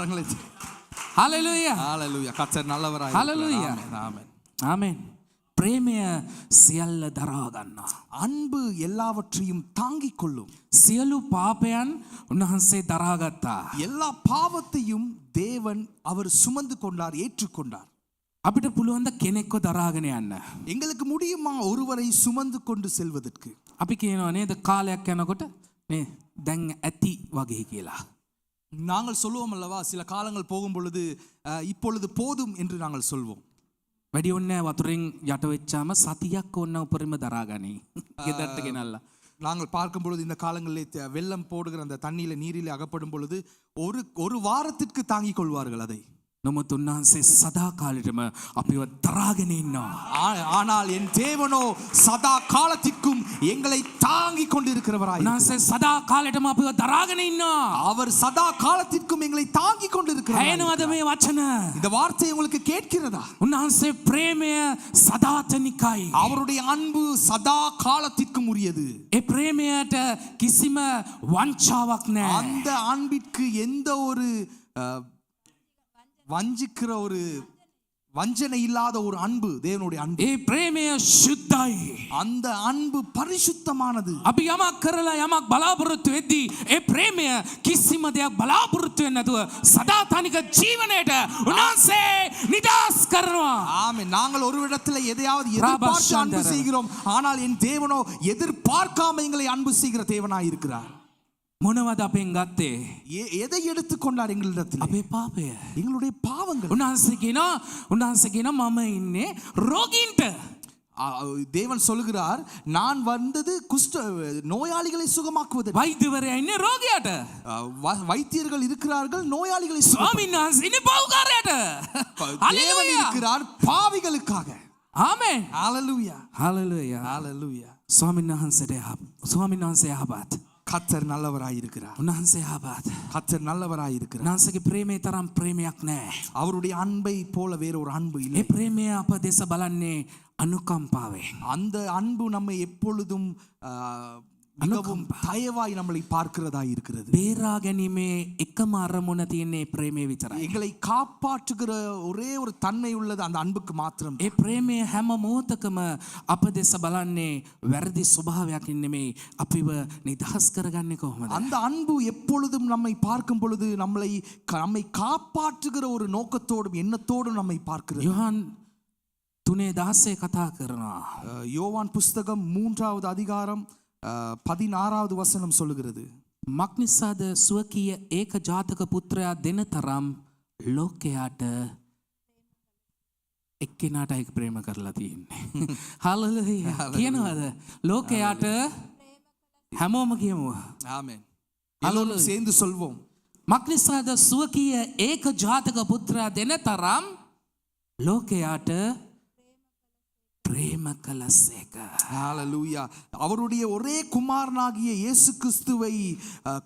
கரங்களை Hallelujah. ஹalleluya. கர்த்தர் நல்லவராய் Hallelujah. ஆமென். Amen. ප්‍රේමය සියල්ල දරා ගන්නා. அன்பு எல்லாவற்றையும் தாங்கிக் கொள்ளும். සියලු පාපයන් උන්වහන්සේ දරා ගත්තා. எல்லா பாவத்தையும் தேவன் அவர் சுமந்து கொண்டார், ஏற்றுக்கொண்டார். අපිට පුළුවන් ද කෙනෙක්ව දරාගෙන යන්න? எங்களுக்கு முடியுமா ஒருவரை சுமந்து கொண்டு செல்வதற்கு? අපි කියනවා නේද කාලයක් යනකොට නේ දැන් ඇති වගේ කියලා. நாங்கள் சொல்லுவோம் அல்லவா, சில காலங்கள் போகும் பொழுது இப்பொழுது போதும் என்று நாங்கள் சொல்வோம். වැඩි ඕනේ වතුරෙන් යට වෙච්චාම සතියක් ඕන උපරිම දරාගනි. ගෙදරට ගෙනල්ලා. நாங்கள் பார்க்கும் பொழுது இந்த காலங்களில் வெள்ளம் போடுகிற அந்த தண்ணியில நீரிலே அகப்படும் பொழுது ஒரு வாரத்திற்கு தாங்கிக் கொள்வார்கள் அதை. නමුත් උන්වහන්සේ සදා කාලෙටම අපිව දරාගෙන ඉන්නවා. ஆனால் என் தேவனோ சதா காலத்திற்கும் எங்களை தாங்கிக் கொண்டிருக்கிறவராய். උන්වහන්සේ සදா කාලෙටම අපිව දරාගෙන ඉන්නවා. அவர் சதா காலத்திற்கும் எங்களை தாங்கிக் கொண்டிருக்கிறார். ඇහෙනවද මේ වචන? இந்த வார்த்தை உங்களுக்கு கேட்கிறதா? උන්වහන්සේ ප්‍රේමය සදාතනිකයි. அவருடைய அன்பு சதா காலத்திற்கும் உரியது. ඒ ප්‍රේමයට කිසිම වංචාවක් නැහැ. அந்த அன்பிற்கு எந்த ஒரு வஞ்சிக்கிற ஒரு வஞ்சனை இல்லாத ஒரு அன்பு தேவனுடைய அன்பு. ඒ ප්‍රේමය සුද්ධයි. அந்த அன்பு பரிசுத்தமானது. අපි යමක් කරලා යමක් බලාපොරොත්තු වෙද්දී ඒ ප්‍රේමය කිසිම දෙයක් බලාපොරොත්තු වෙන්නේ නැතුව සදාතනික ජීවනයට උන්වහන්සේ නිදහස් කරනවා. ஆமென். நாங்கள் ஒரு இடத்துல எதையாவது எதிர்பார்த்து அன்பு செய்கிறோம், ஆனால் என் தேவனோ எதிர்பார்க்காம எங்களை அன்பு செய்கிற தேவனாய் இருக்கிறார். මොනවද අපෙන් ගත්තේ? எதை எடுத்துக்கொண்டார் எங்களிடத்தில்? අපේ පාපය. எங்களுடைய பாவங்கள். උන්වහන්සේ කියනවා මම ඉන්නේ රෝගීන්ට. தேவன் சொல்லுகிறார், நான் வந்தது நோயாளிகளை சுகமாக்குவதற்கு. வைத்தியவரே ඉන්නේ රෝගියාට. வைத்தியர்கள் இருக்கிறார்கள், நோயாளிகளை ස්වාමීන් වහන්සේ ඉන්නේ පව්කාරයට. தேவன் இருக்கிறார் பாவிகளுக்காக. ආමෙන්. ஹalleluya. ஹalleluya. ஹalleluya. ස්වාමීන් වහන්සේ යහපත්. கர்த்தர் நல்லவராய் இருக்கிறார். උන්වහන්සේ යහපත්. கர்த்தர் நல்லவராய் இருக்கிறார். උන්වහන්සේගේ ප්‍රේමේ තරම් ප්‍රේමයක් නැහැ. அவருடைய அன்பை போல வேற ஒரு அன்பு இல்லை. ඒ ප්‍රේමය අප දෙස බලන්නේ අනුකම්පාවෙන්. அந்த அன்பு நம்மை எப்பொழுதும் மிகவும் தயவாய் நம்மளை பார்க்கிறதாய் இருக்கிறது. බේරා ගැනීමේ එකම අරමුණ තියෙන්නේ ප්‍රේමේ විතරයි. எங்களை காப்பாற்றுகிற ஒரே ஒரு தன்மை உள்ளது அந்த அன்புக்கு மாத்திரம். ඒ ප්‍රේමය හැම මොහොතකම අප දෙස බලන්නේ වැරදි ස්වභාවයකින් නෙමෙයි, අපිව නිදහස් කරගන්නේ කොහොමද? அந்த அன்பு எப்பொழுதும் நம்மை பார்க்கும் பொழுது நம்மை காப்பாற்றுகிற ஒரு நோக்கத்தோடும் எண்ணத்தோடும் நம்மை பார்க்கிறது. யோவான் 3:16 කතා කරනවා. யோவான் புஸ்தகம் 3வது அதிகாரம் 16வது வசனம் சொல்லுகிறது. මක්නිසාද ස්වකීය ඒක ජාතක පුත්‍රයා දෙන තරම් ලෝකයාට එක්කෙනාට ඒක ප්‍රේම කරලා තියෙන්නේ. හalleluya. කියනවාද? ලෝකයාට හැමෝම කියමු. ஆமென். எல்லோரும் சேர்ந்து சொல்வோம். මක්නිසාද ස්වකීය ඒක ජාතක පුත්‍රයා දෙන තරම් ලෝකයාට பிரேம கலசேக. ஹalleluya. அவருடைய ஒரே குமாரனாகிய இயேசு கிறிஸ்துவை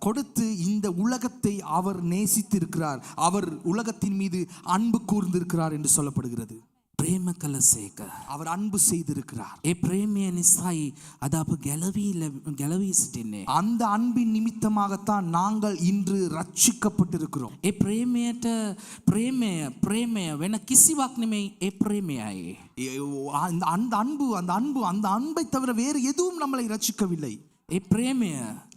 கொடுத்து இந்த உலகத்தை அவர் நேசித்திருக்கிறார். அவர் உலகத்தின் மீது அன்பு கூர்ந்திருக்கிறார் என்று சொல்லப்படுகிறது. பிரேம கலசேக. அவர் அன்பு செய்திருக்கிறார். ඒ ප්‍රේමය නිසායි අද අප ගැලවී සිටින්නේ. அந்த அன்பின் நிமித்தமாகத்தான் நாங்கள் இன்று ரட்சிக்கப்பட்டிருக்கிறோம். ඒ ප්‍රේමය වෙන කිසිවක් නෙමෙයි, ඒ ප්‍රේමයයි. அந்த அன்பை தவிர வேறு எதுவும் நம்மளை ரட்சிக்கவில்லை. ඒ ප්‍රේමය,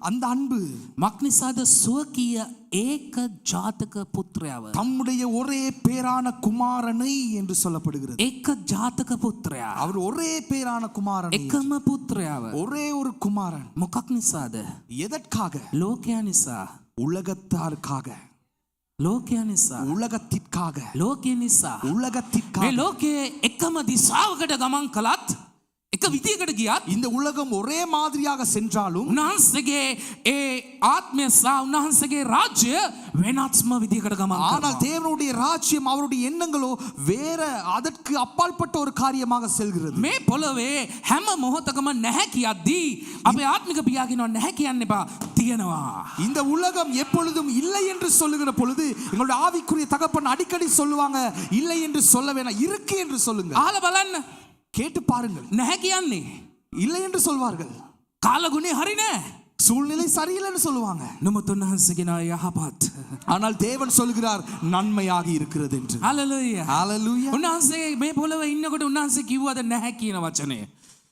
அந்த அன்பு මක්නිසාද ස්වකීය ඒක ජාතක පුත්‍රයාව, தம்முடைய ஒரே பேரான குமாரனை என்று சொல்லப்படுகிறது. ඒක ජාතක පුත්‍රයා, அவர் ஒரே பேரான குமாரன், එකම පුත්‍රයාව, ஒரே ஒரு குமாரன். මොකක් නිසාද? எதற்காக? ලෝකයා නිසා. உலகத்தாருக்காக. ලෝකයා නිසා. உலகத்திற்காக. ලෝකේ නිසා. உலகத்திற்காக. මේ ලෝකයේ එකම දිශාවකට ගමන් කළත්, එක විදියකට ගියත්, இந்த உலகம் ஒரே மாதிரியாக சென்றாலும் උන්වහන්සේගේ ඒ ආත්මය සහ උන්වහන්සේගේ රාජ්‍ය වෙනස්ම විදියකට ගමන් කරනවා. ஆனால் தேவனுடைய ராஜ்யம், அவருடைய எண்ணங்களோ வேற, அதற்கு அப்பாற்பட்ட ஒரு காரியமாக செல்கிறது. මේ පොළවේ හැම මොහොතකම නැහැ කියද්දී අපේ ආත්මික පියා කියනවා නැහැ කියන්න එපා, තියෙනවා. இந்த உலகம் எப்பொழுதும் இல்லை என்று சொல்லுகிற பொழுது எங்களுடைய ஆவிக்குரிய தகப்பன் அடிக்கடி சொல்லுவாங்க, இல்லை என்று சொல்ல வேணாம், இருக்கு என்று சொல்லுங்க. අහලා බලන්න. கேட்டு பாருங்கள். නැහැ කියන්නේ இல்லை என்று சொல்வார்கள். කාලගුණේ හරි නෑ. சூழ்நிலை சரியில்லைன்னு சொல்லுவாங்க. නමුත් උන්වහන්සේගේ නා යහපත්. ஆனால் தேவன் சொல்கிறார் நன்மையாக இருக்கிறது என்று. හලෙලූයා. ஹalleluya. උන්වහන්සේ මේ පොළොවේ ඉන්නකොට උන්වහන්සේ කිව්වද නැහැ කියන වචනය?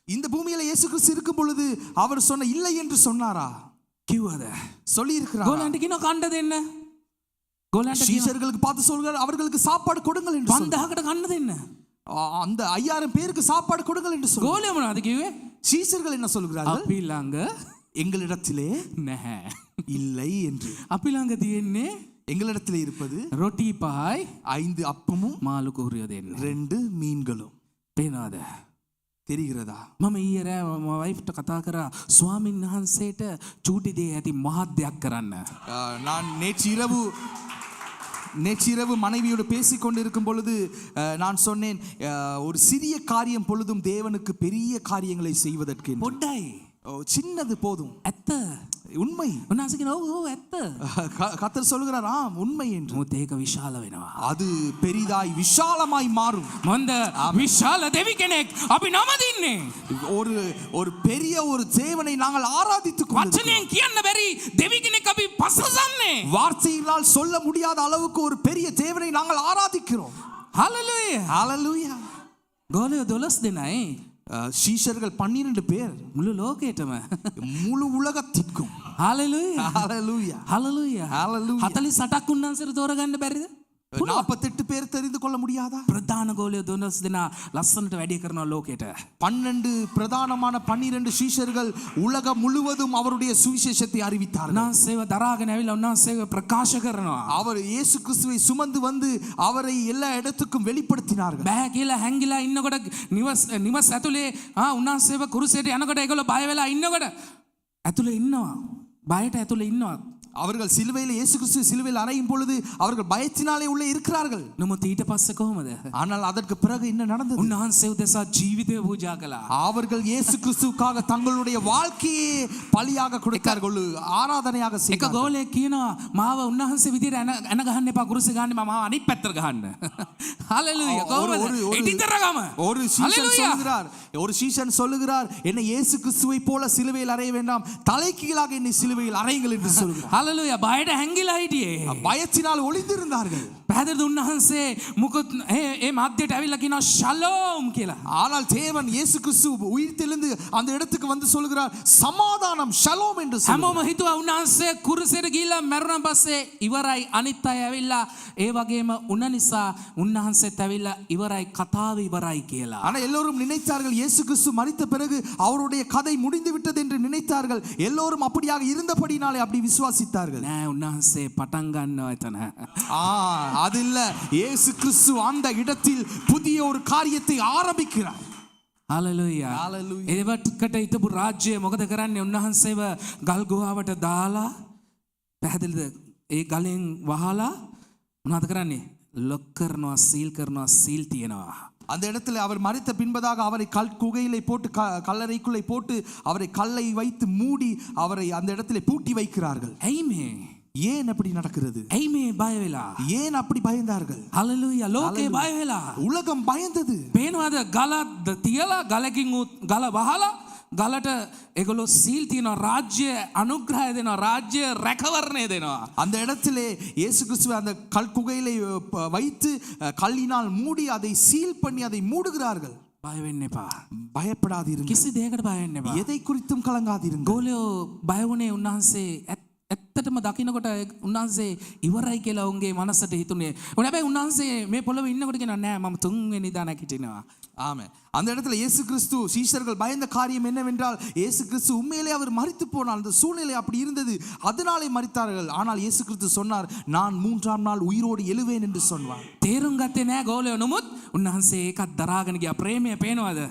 இந்த பூமியில இயேசு கிறிஸ்து இருக்கும் பொழுது அவர் சொன்ன இல்லை என்று சொன்னாரா? කිව්වද? சொல்லி இருக்கிறார். ගෝලන්ට කියනවා කන්න දෙන්න. ගෝලන්ට කියනවා சீஷர்களுக்கு பார்த்து சொல்கிறார் அவர்களுக்கு சாப்பாடு கொடுங்கள் என்று சொன்னார். 5000කට කන්න දෙන්න. அந்த 5000 பேருக்கு சாப்பாடு கொடுங்கள் என்று சொன்னார். ගෝලයා මොනවද කිව්වේ? சீஷர்கள் என்ன சொல்கிறார்கள்? අපි ළඟ எங்களிடத்திலே නැහැ. இல்லை என்று. අපි ළඟ තියෙන්නේ எங்களிடத்திலே இருப்பது රොටි පහයි 5 அப்பமும் මාළු කූරිය දෙන්න. 2 மீன்களும். පේනවද? தெரிகிறதா? මම ඊයේ රෑ මම වයිෆ්ට කතා කරා ස්වාමීන් වහන්සේට චූටි දේ ඇති මහත් දෙයක් කරන්න. நான் நேற்றிரவு மனைவியோடு பேசிக் கொண்டிருக்கும் பொழுது நான் சொன்னேன் ஒரு சிறிய காரியம் பொழுதும் தேவனுக்கு பெரிய காரியங்களை செய்வதற்கு என்று. පොඩ්ඩයි. சின்னது போதும். ඇත්ත. உண்மை. උන්වහන්සේ කියනවා ඔව් ඇත්ත. கர்த்தர் சொல்கிறார் ஆம் உண்மை என்று. මොකද ඒක විශාල වෙනවා. அது பெரிதாய் விஷாலமாய் மாறும். මොන්ද විශාල දෙවි කෙනෙක් අපි නමදින්නේ. ஒரு பெரிய ஒரு தேவனை நாங்கள் ஆராதித்துக் கொண்டிருக்கிறோம். වචනයෙන් කියන්න බැරි දෙවි කෙනෙක් අපි පසසන්නේ. வார்த்தையினால் சொல்ல முடியாத அளவுக்கு ஒரு பெரிய தேவனை நாங்கள் ஆராதிக்கிறோம். ஹalleluya. ஹalleluya. ගෝලියෝ 12 දෙනයි. சீஷர்கள் 12 பேர் මුළු ලෝකෙටම முழு உலகத்திற்கும். ஹalleluya. ஹalleluya. ஹalleluya. ஹalleluya. 48ක් උන්වහන්සේට තෝරගන්න බැරිද? 48 பேர் தெரிந்து கொள்ள முடியாதா? ප්‍රධාන ගෝලියෝ 12 දෙනා ලස්සනට වැඩි කරනවා ලෝකෙට. 12 பிரதானமான 12 சீஷர்கள் உலகம் முழுவதும் அவருடைய சுவிசேஷத்தை அறிவித்தார்கள். උන්වහන්සේව දරාගෙන ඇවිල්ලා උන්වහන්සේව ප්‍රකාශ කරනවා. அவர் இயேசு கிறிஸ்துவை சுமந்து வந்து அவரை எல்லா இடத்துக்கும் வெளிப்படுத்தினார்கள். බෑ කියලා හැංගිලා ඉන්නකොට නිවස් ඇතුලේ උන්වහන්සේව කුරුසයට යනකොට ඒගොල්ලෝ බය වෙලා ඉන්නකොට ඇතුලේ ඉන්නවා. බයට ඇතුලේ ඉන්නවා. அவர்கள் சிலுவையில் இயேசு கிறிஸ்து சிலுவையில் அறையும் பொழுது அவர்கள் பயத்தினாலே உள்ளே இருக்கிறார்கள். නමුත් ඊට පස්සේ කොහමද? ஆனால் அதற்கு பிறகு என்ன நடந்தது? උන්වහන්සේ උදෙසා ජීවිතය පූජා කළා. அவர்கள் இயேசு கிறிஸ்துவுக்காக தங்களுடைய வாழ்க்கையை பலியாக கொடுத்தார்கள், ஆராதனையாக එක செய்தார்கள். ගෝලයෙක් කියනවා මාව උන්වහන්සේ විදියට එන ගහන්න එපා කුරුසේ ගන්න මාව අනිත් පැත්තට ගහන්න. ஹalleluya. කොහමද? එටිතරගම. ஒரு சீஷன் சொல்லுகிறார் என்னை இயேசு கிறிஸ்துவை போல சிலுவையில் அறைய வேண்டாம், தலைகீழாக என்னை சிலுவையில் அறையுங்கள் என்று சொல்கிறார். ஹalleluya. බයට හැංගිලා හිටියේ. பயத்தினால் ஒளிந்திருந்தார்கள். පැහැදිලිද උන්වහන්සේ මුකුත් ඒ මාධ්‍යයට ඇවිල්ලා කියනවා ஷலோம் කියලා. ஆனால் தேவன் இயேசு கிறிஸ்து உயிர்த்தெழுந்து அந்த இடத்துக்கு வந்து சொல்கிறார் சமாதானம் ஷலோம் என்று சொல்கிறார். හැමෝම හිතුවා උන්වහන්සේ කුරුසෙට ගිහිල්ලා මැරුණාන් පස්සේ ඉවරයි, අනිත් අය ඇවිල්ලා ඒ වගේම උන නිසා උන්වහන්සේත් ඇවිල්ලා ඉවරයි, කතාව ඉවරයි කියලා. ஆனால் எல்லோரும் நினைத்தார்கள் இயேசு கிறிஸ்து மரித்த பிறகு அவருடைய கதை முடிந்து விட்டது என்று நினைத்தார்கள். எல்லோரும் அப்படியாக இருந்தபடினாலே அப்படி விசுவாசித்தார்கள். නෑ, උන්වහන්සේ පටන් ගන්නවා එතන. அது இல்ல, இயேசு கிறிஸ்து அந்த இடத்தில் புதிய ஒரு காரியத்தை ஆரம்பிக்கிறார். හalleluya. ඒවටකට හිටපු රාජ්‍යය මොකද කරන්නේ? උන්වහන්සේව ගල් ගුහාවට දාලා පැහැදිලිද? ඒ ගලෙන් වහලා මොනවද කරන්නේ? ලොක් කරනවා, සීල් කරනවා, සීල් තියනවා. அந்த இடத்துல அவர் மரித்த பின்பதாக அவரை குகையிலே போட்டு கல்லறைக்குள்ளே போட்டு அவரை கல்லை வைத்து மூடி அவரை அந்த இடத்துல பூட்டி வைக்கிறார்கள். ඇයි මේ? ஏன் அப்படி நடக்கிறது? ඇයි මේ බය වෙලා? ஏன் அப்படி பயந்தார்கள்? ஹalleluya. ලෝකේ බය වෙලා. உலகம் பயந்தது. පේනවාද? ගල තියලා ගලකින් ගල වහලා ගලට ඒගොල්ලෝ සීල් තියනවා, රාජ්‍ය අනුග්‍රහය දෙනවා, රාජ්‍ය රැකවරණය දෙනවා. அந்த இடத்திலே இயேசு கிறிஸ்துவை அந்த குகையிலே வைத்து கல்லினால் மூடி அதை சீல் பண்ணி அதை மூடுகிறார்கள். බය වෙන්න එපා. பயப்படாதீர்கள். කිසි දෙයකට බය වෙන්න එපා. எதை குறித்தும் கலங்காதீர்கள். ගෝලියෝ බය වුණේ උන්වහන්සේ ඇත්තටම දකින්නකොට උන්වහන්සේ ඉවරයි කියලා උන්ගේ මනසට හිතුනේ. හැබැයි උන්වහන්සේ මේ පොළොවේ ඉන්නකොට කියනවා නෑ මම 3 වෙනි දා නැගිටිනවා. ஆமென். அந்த இடத்துல இயேசு கிறிஸ்து சீஷர்கள் பயந்த காரியம் என்னவென்றால் இயேசு கிறிஸ்து உண்மையிலே அவர் மரித்து போனார். அந்த சூழ்நிலை அப்படி இருந்தது, அதனாலே மரித்தார்கள். ஆனால் இயேசு கிறிஸ்து சொன்னார் நான் 3ஆம் நாள் உயிரோடு எழுவேன் என்று சொன்னார். තේරුම් ගත්තේ නෑ ගෝලියෝ. නමුත් උන්වහන්සේ ඒකත් දරාගෙන ගියා. ප්‍රේමය පේනවද?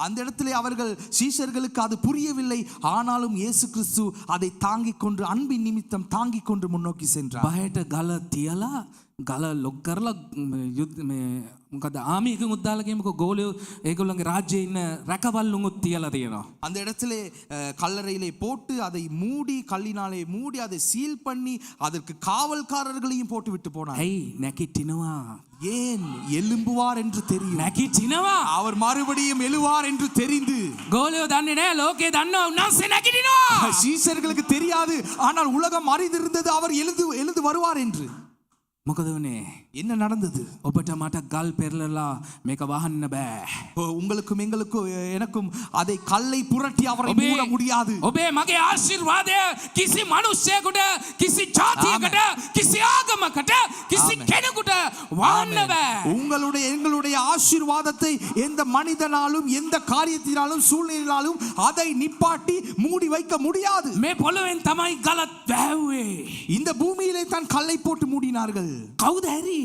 அந்த இடத்திலே அவர்கள் சீஷர்களுக்கு அது புரியவில்லை. ஆனாலும் இயேசு கிறிஸ்து அதை தாங்கிக் கொண்டு அன்பின் நிமித்தம் தாங்கிக் கொண்டு முன்னோக்கி சென்றார். බයට ගල තියලා ගල ලොක් කරලා යුද්ධ මේ මොකද ආමි එකකින් උද්දාලා කියමුකෝ ගෝලියෝ ඒගොල්ලන්ගේ රාජ්‍යයේ ඉන්න රැකවල්ලුන්ුත් තියලා තියෙනවා. அந்த இடத்திலே கல்லறையிலே போட்டு அதை மூடி கல்லினாலே மூடி அதை சீல் பண்ணி அதற்கு காவல்காரர்களையும் போட்டு விட்டு போனார். ඇයි නැකිටිනවා? ஏன் எழும்புவார் என்று தெரியும். නැකිටිනවා. அவர் மறுபடியும் எழுவார் என்று தெரிந்து ගෝලියෝ දන්නේ නැහැ ලෝකේ දන්නවා උන්වහන්සේ නැකිටිනවා. சீசர்களுக்கு தெரியாது, ஆனால் உலகம் அறிந்திருந்தது அவர் எழுந்து வருவார் என்று. මොකද වුනේ? என்ன நடந்தது? ඔබට මට ගල් පෙරලලා මේක වහන්න බෑ. உங்களுக்கும் எங்களுக்கும் எனக்கும் அதை கல்லை புரட்டி அவரை மூட முடியாது. ඔබේ මගේ ආශිර්වාදය කිසි මිනිසෙකුට කිසි ජාතියකට කිසි ආගමකට කිසි කෙනෙකුට වහන්න බෑ. உங்களுடைய எங்களுடைய ஆசீர்வாதத்தை எந்த மனிதனாலும் எந்த காரியத்தினாலும் சூழ்நிலையினாலும் அதை நிப்பாட்டி மூடி வைக்க முடியாது. මේ පොළොවෙන් තමයි ගලත් වැහුවේ. இந்த பூமியிலே தான் கல்லை போட்டு மூடினார்கள். කවුද හැරි?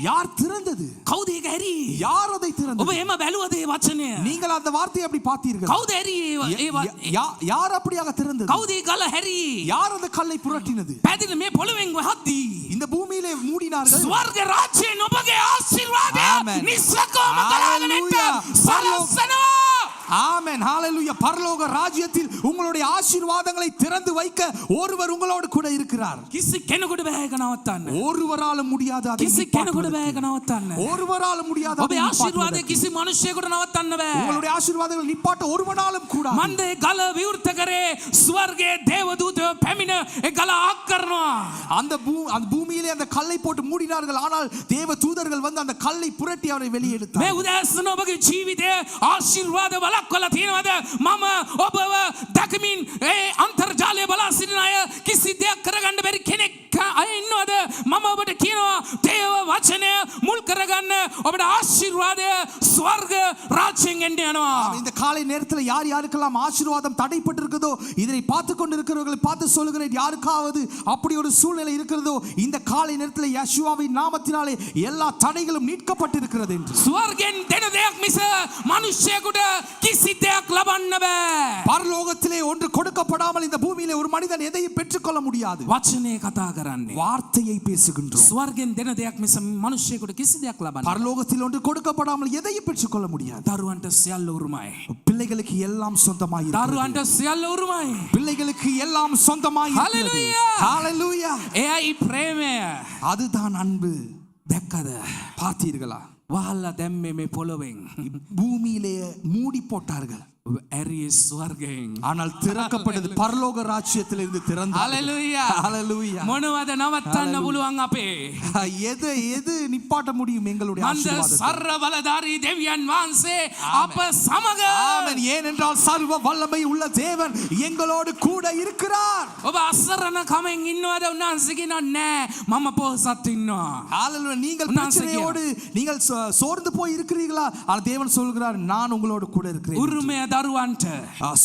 யார் திறந்தது? කවුද ඒක හැරි? யார் அதை திறந்தது? ඔබ එහෙම බැලුවද ඒ වචනය? நீங்கள் அந்த வார்த்தையை அப்படி பார்த்தீர்கள்? කවුද හැරි? யார் அப்படியாக திறந்தது? කවුද ඒ ගල හැරි? யார் அந்த கல்லை புரட்டினது? පැදින මේ පොළොවෙන් වහද්දී இந்த பூமியிலே மூடினார்கள். ස්වර්ග රාජ්‍යයෙන් ඔබගේ ආශිර්වාදය නිස්සකෝම ගලාගෙන සලස්සනවා. ஆமென், ஹalleluya. பரலோக ராஜ்யத்தில் உங்களுடைய ஆசீர்வாதங்களை திறந்து வைக்க ஒருவர் உங்களோடு கூட இருக்கிறார். කිසි කෙනෙකුට බෑ ඒක නවත්තන්න. ஒருவரால முடியாது அதை කිසි කෙනෙකුට බෑ ඒක නවත්තන්න. ஒருவரால முடியாது ඔබේ ආශිර්වාදය කිසි මිනිසෙකුට නවත්තන්න බෑ. உங்களுடைய ஆசீர்வாதங்களை நிப்பாட்ட ஒருவனாலும் கூடாது. මන්දේ ගල විවෘත කරේ ස්වර්ගයේ දේවදූතයෝ පැමිණ ඒ ගල ආක් කරනවා. அந்த பூமியிலே அந்த கல்லை போட்டு மூடினார்கள், ஆனால் தேவ தூதர்கள் வந்து அந்த கல்லை புரட்டி அவரை வெளியே මේ எடுத்தார்கள். උදෑසන ඔබගේ ජීවිතයේ ආශිර්වාද වලක්වලා තියෙනවද? මම ඔබව දැකමින් ඒ අන්තර්ජාලය බලා සිටින අය කිසි දෙයක් කරගන්න බැරි කෙනෙක් අය ඉන්නවද? මම ඔබට කියනවා දේව වචනය මුල් කරගන්න ඔබට ආශිර්වාදය ස්වර්ග ராஜ்யம் එන්න යනවා. இந்த காலை நேரத்தில் யார் யாருக்கெல்லாம் ஆசீர்வாதம் தடைப்பட்டிருக்கிறதோ இதனை பார்த்து கொண்டிருக்கிறவர்களை பார்த்து சொல்லுகிறேன், யாருக்காவது அப்படி ஒரு சூழ்நிலை இருக்கிறதோ இந்த காலை நேரத்தில் யெஷுவாவின் நாமத்தினாலே எல்லா தடைகளும் நீக்கப்பட்டிருக்கிறது என்று. ස්වර්ගෙන් දෙන දෙයක් මිස මිනිසෙකුට කිසි දෙයක් ලබන්න බෑ. பரலோகத்திலே ஒன்று கொடுக்கப்படாமல் இந்த பூமியிலே ஒரு மனிதன் எதையும் பெற்றுக்கொள்ள முடியாது. වචනේ කතා කරන්නේ. வார்த்தையை பேசுகின்றோம். ස්වර්ගෙන් දෙන දෙයක් මිස මිනිසෙකුට කිසි දෙයක් ලබන්න. பரலோகத்தில் ஒன்று கொடுக்கப்படாமல் எதையும் பெற்றுக்கொள்ள முடியாது. දරුවන්ට සියල්ල උරුමයි. பிள்ளைகளுக்கு எல்லாம் சொந்தமாய் இருக்கிறது. දරුවන්ට සියල්ල උරුමයි. பிள்ளைகளுக்கு எல்லாம் சொந்தமாய் இருக்கிறது. ஹalleluya. ஹalleluya. එයයි ප්‍රේමය. அதுதான் அன்பு. දැක්කද? பார்த்தீர்களா? වහල්ලා දැම්මේ මේ පොළොවෙන්. பூமியிலே மூடி போட்டார்கள். ඇරියේ ස්වර්ගයෙන්. ஆனால் திறக்கப்பட்டது பரலோக ராஜ்யத்திலிருந்து திறந்தது. ஹalleluya. ஹalleluya. මොනවද නවත්තන්න පුළුවන් අපේ? எது நிப்பாட்ட முடியும் எங்களுடைய මන්ද ஆசீர்வாதத்தை? සර්ව බලධාරී දෙවියන් වහන්සේ අප සමග. ஆமென். ஏனென்றால் சர்வ வல்லமை உள்ள தேவன் எங்களோடு கூட இருக்கிறார். ඔබ අසරණ කමෙන් ඉන්නවද? උන්වහන්සේ කියනවා නෑ මම පොහොසත් ඉන්නවා. ஹalleluya. நீங்கள் பிரச்சனையோடு நீங்கள் சோர்ந்து போய் இருக்கிறீர்களா? ஆனால் தேவன் சொல்கிறார், நான் உங்களோடு கூட இருக்கிறேன். උරුමය දරුවන්ට.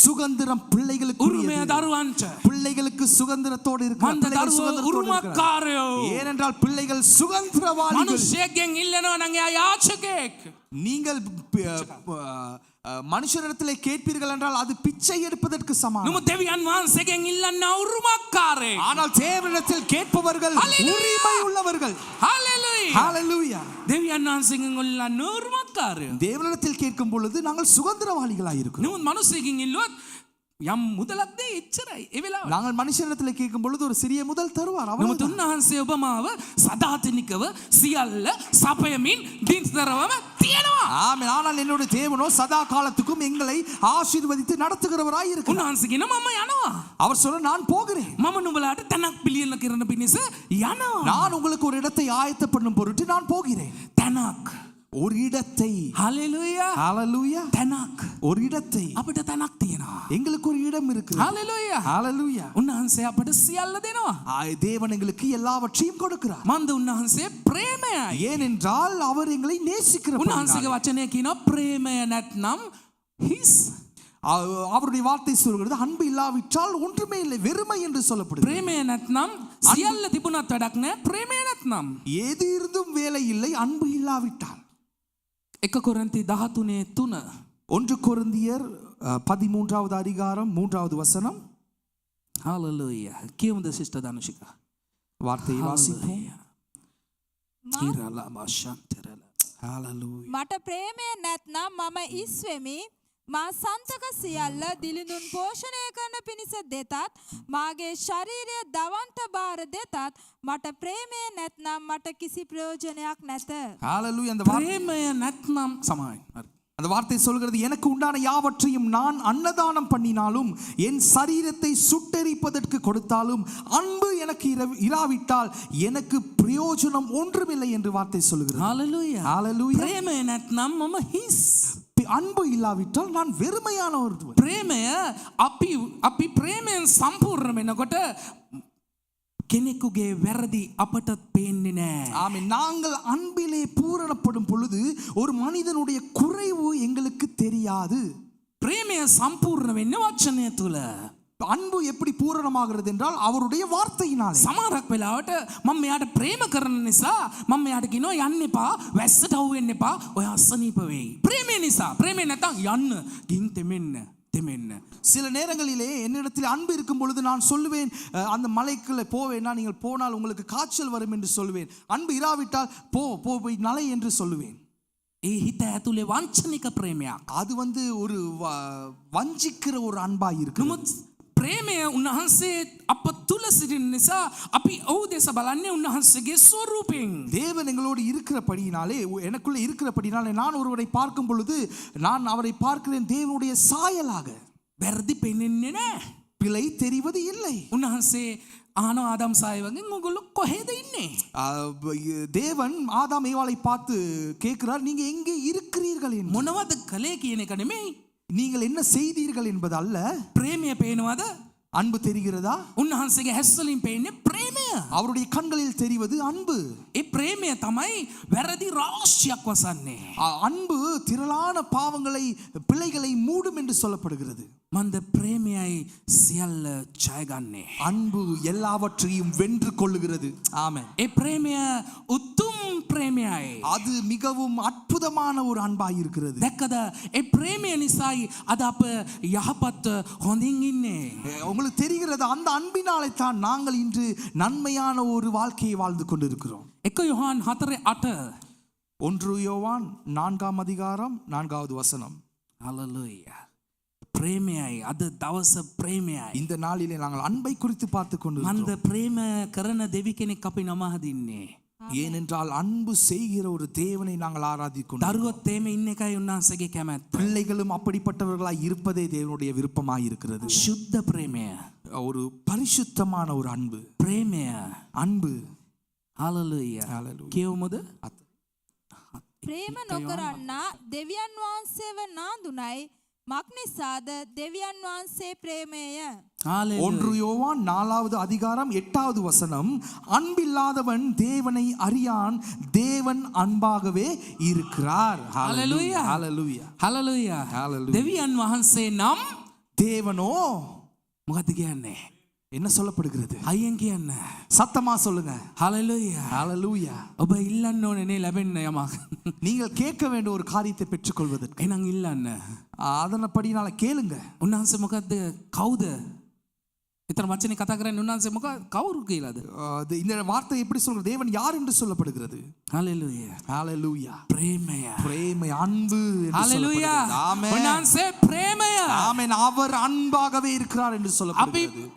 சுதந்திரம் பிள்ளைகளுக்கு උරුමය දරුවන්ට. பிள்ளைகளுக்கு சுதந்திரத்தோடு இருக்கிறார். මන්ද දරුවෝ උරුමකාරයෝ. ஏனென்றால் பிள்ளைகள் சுதந்திரவாளிகள். මනුෂ්‍යයෙන් ඉල්ලනවා නම් එයා යාචකෙක්. நீங்கள் மனுஷரிடத்திலே கேட்பீர்கள் என்றால் அது பிச்சை எடுப்பதற்கு சமம். නමුත් දෙවියන් වහන්සේගෙන් ඉල්ලන්න උරුමකාරයෙක්. ஆனால் தேவனிடத்தில் கேட்பவர்கள் உரிமை உள்ளவர்கள். ஹalleluya. ஹalleluya. දෙවියන් වහන්සේගෙන් ඉල්ලන්න උරුමකාරයෝ. தேவனிடத்தில் கேட்கும் பொழுது நாங்கள் சுதந்திரவாளிகளாய் இருக்கிறோம். නමුත් මිනිස්සෙකින් ඉල්ලුවොත් යම් මුදලක් දෙයි එච්චරයි. ඒ වෙලාවට நாங்கள் மனுஷரிடத்தில் கேட்கும் பொழுது ஒரு சிறிய முதல் தருவார். නමුත් උන්වහන්සේ ඔබමාව සදාතනිකව සියල්ල සපයමින් දින්තරවම තියෙනවා. ஆமென். ஆனால் என்னோட தேவனோ சதா காலத்துக்கும் எங்களை ஆசீர்வதித்து நடத்துகிறவராய் இருக்கிறார். උන්වහන්සේ කියන මම යනවා. அவர் சொல்ல, நான் போகிறேன். මම නුඹලාට තනක් පිළියෙල කරන පිණිස යනවා. நான் உங்களுக்கு ஒரு இடத்தை ஆயத்த பண்ணும் பொருட்டு நான் போகிறேன். තනක්. ஒரு இடத்தை. ஹalleluya. ஹalleluya. තනක්. ஒரு இடத்தை. අපිට තනක් තියෙනවා. எங்களுக்கு ஒரு இடம் இருக்கு. ஹalleluya. ஹalleluya. උන්වහන්සේ අපට සියල්ල දෙනවා. தேவன் எங்களுக்கு எல்லாவற்றையும் கொடுக்கிறார். මන්ද උන්වහන්සේ ප්‍රේමයයි. ஏனென்றால் அவர் எங்களை நேசிக்கிறார். උන්වහන්සේගේ වචනය කියනවා ප්‍රේමය නැත්නම් හිස්. அவருடைய வார்த்தை சொல்கிறது, அன்பு இல்லாவிட்டால் ஒன்றுமே இல்லை, வெறுமை என்று சொல்லப்படுகிறது. ප්‍රේමය නැත්නම් සියල්ල තිබුණත් වැඩක් නැහැ. ප්‍රේමය නැත්නම් ஏது இருந்தும் வேலை இல்லை, அன்பு இல்லாவிட்டால். 1 කොරින්ති 13:3. 1 கொரிந்தியர் 13வது அதிகாரம் 3வது வசனம். ஹalleluya. කියමුද සිස්ටර් දනුෂිකා? வார்த்தையை வாசிப்போம். ඉරලා බෂන්තරල. හalleluya. මට ප්‍රේමය නැත්නම් මම ඉස් වෙමි. මා සන්තක සියල්ල දිලිඳුන් පෝෂණය කරන පිණිස දෙතත් මාගේ ශරීරය දවන්ට බාර දෙතත් මට ප්‍රේමය නැත්නම් මට කිසි ප්‍රයෝජනයක් නැත. ஹalleluya. ප්‍රේමය නැත්නම් සමායි. හරි. அந்த வார்த்தை சொல்கிறது, எனக்கு உண்டான யாவற்றையும் நான் அன்னதானம் பண்ணினாலும் என் சரீரத்தை சுட்டெரிப்பதற்கு கொடுத்தாலும் அன்பு எனக்கு இராவிட்டால் எனக்கு பிரயோஜனம் ஒன்றுமில்லை என்று வார்த்தை சொல்கிறது. හalleluya. ஹalleluya. ප්‍රේමය නැත්නම් මම හිස්. அன்பு இல்லாவிட்டால் நான் வெறுமையான ஒருவன். ප්‍රේමය අපි ප්‍රේමයෙන් සම්පූර්ණ වෙනකොට කෙනෙකුගේ වැරදි අපට පේන්නේ නැහැ. ஆமென். நாங்கள் அன்பிலே பூரணப்படும் பொழுது ஒரு மனிதனுடைய குறைவு எங்களுக்கு தெரியாது. ප්‍රේමය සම්පූර්ණ වෙන්නේ වචනය තුල. அன்பு எப்படி பூரணமாகிறது என்றால் அவருடைய வார்த்தையினாலே. සමහරක් වෙලාවට මම මෙයාට ප්‍රේම කරන නිසා මම මෙයාට කියනවා යන්න එපා, වැස්සට අවු වෙන්න එපා, ඔය අසනීප වෙයි. ප්‍රේමය නිසා. ප්‍රේමය නැත්නම් යන්න ගින් தெமெන්න. சில நேரங்களிலே என்னிடத்தில் அன்பு இருக்கும் பொழுது நான் சொல்லுவேன், அந்த மலைக்குள்ள போவேன்னா நீங்கள் போனால் உங்களுக்கு காய்ச்சல் வரும் என்று சொல்லுவேன். அன்பு இராவிட்டால் போய் நலை என்று சொல்லுவேன். ඒ හිත ඇතුලේ වංචනික ප්‍රේමයක්. அது ஒரு வஞ்சிக்கிற ஒரு அன்பா இருக்கு. නමුත් ප්‍රේමය උන්වහන්සේ අප තුල සිටින නිසා අපි ඔහු දෙස බලන්නේ උන්වහන්සේගේ ස්වරූපයෙන්. தேவன் எங்களோடு இருக்கிறபடியினாலே, எனக்குள்ள இருக்கிறபடியினாலே நான் ஒருவரை பார்க்கும் பொழுது நான் அவரை பார்க்கிறேன் தேவனுடைய சாயலாக. වැරදි පෙනෙන්නේ නැහැ. பிழை தெரிவது இல்லை. උන්වහන්සේ ආන ආදම් සායවගෙන් ඔයගොල්ලෝ කොහෙද ඉන්නේ? தேவன் ஆதாம் ஏவாளை பார்த்து கேட்கிறார், நீங்க எங்கே இருக்கிறீர்கள் என்று. මොනවද කලේ කියන එක නෙමෙයි. நீங்கள் என்ன செய்தீர்கள் என்பது அல்ல. ප්‍රේමය පේනවද? அன்பு தெரிகிறதா? උන්වහන්සේගේ හැස්සලින් පේන්නේ ප්‍රේමය. அவருடைய கண்களில் தெரிவது அன்பு. ඒ ප්‍රේමය තමයි වැරදි රාශියක් වසන්නේ. அன்பு திரளான பாவங்களை பிழைகளை மூடும் என்று சொல்லப்படுகிறது. මන්ද ප්‍රේමයයි සියල්ල ජයගන්නේ. அன்பு எல்லாவற்றையும் வென்று கொள்ளுகிறது. ஆமென். ඒ ප්‍රේමය උතුම් ප්‍රේමයයි. அது மிகவும் அற்புதமான ஒரு அன்பாய் இருக்கிறது. දැක්කද? ඒ ප්‍රේමය නිසායි අද අප යහපත් හොඳින් ඉන්නේ. உங்களுக்கு தெரிகிறது, அந்த அன்பினாலே தான் நாங்கள் இன்று நன்மையான ஒரு வாழ்க்கையை வாழ்ந்து கொண்டிருக்கிறோம். 1 யோவான் 4:8. 1 யோவான் 4ஆம் அதிகாரம் 4வது வசனம். ஹalleluya. ප්‍රේමයයි අද දවස ප්‍රේමයයි. இந்த நாளிலே நாங்கள் அன்பை குறித்து பார்த்து கொண்டிருக்கிறோம். මන්ද ප්‍රේම කරන දෙවි කෙනෙක් අපි නමහදින්නේ. ஏனென்றால் அன்பு செய்கிற ஒரு தேவனை நாங்கள் ஆராதிக்கிறோம். දරුවොත් එහෙම ඉන්න එකයි උන්වහන්සේගේ කැමැත්ත. பிள்ளைகளும் அப்படிப்பட்டவர்களாய் இருப்பதே தேவனுடைய விருப்பமாய் இருக்கிறது. සුද්ධ ප්‍රේමය. ஒரு பரிசுத்தமான ஒரு அன்பு. ප්‍රේමය. அன்பு. හalleluya. කියවමුද? ප්‍රේම නොකරන්නා දෙවියන් වහන්සේව නාඳුනයි. මක්නිසාද දෙවියන් වහන්සේ ප්‍රේමය. 1 யோவான் 4வது அதிகாரம் 8வது வசனம். அன்பில்லாதவன் தேவனை அறியான், தேவன் அன்பாகவே இருக்கிறார். ஹalleluya. ஹalleluya. හalleluya. Hallelujah. දෙවියන් වහන්සේ නම් தேவனோ මොකද කියන්නේ? என்ன சொல்லப்படுகிறது? අයියෙන් කියන්න. சத்தமா சொல்லுங்க. හalleluya. ஹalleluya. ඔබ ඉල්ලන්න ඕනේ නේ ලැබෙන්න යමක්. நீங்கள் கேட்க வேண்டிய ஒரு காரியத்தை பெற்றுக்கொள்வதற்கு. එහෙනම් ඉල්ලන්න. அதனபடினால கேளுங்க. උන්වහන්සේ මොකද්ද? කවුද? ඊතර වචනේ කතා කරන්නේ උන්වහන්සේ කවුරු කියලාද? இந்த வார்த்தை எப்படி சொல்றது? தேவன் யார் என்று சொல்லப்படுகிறது? ஹalleluya. ஹalleluya. பிரேமය. பிரேமை, அன்பு என்று ஹalleluya. சொல்லப்படுகிறது. ஆமென். උන්වහන්සේ ප්‍රේමය. ஆமென். அவர் அன்பாகவே இருக்கிறார் என்று சொல்லப்படுகிறது.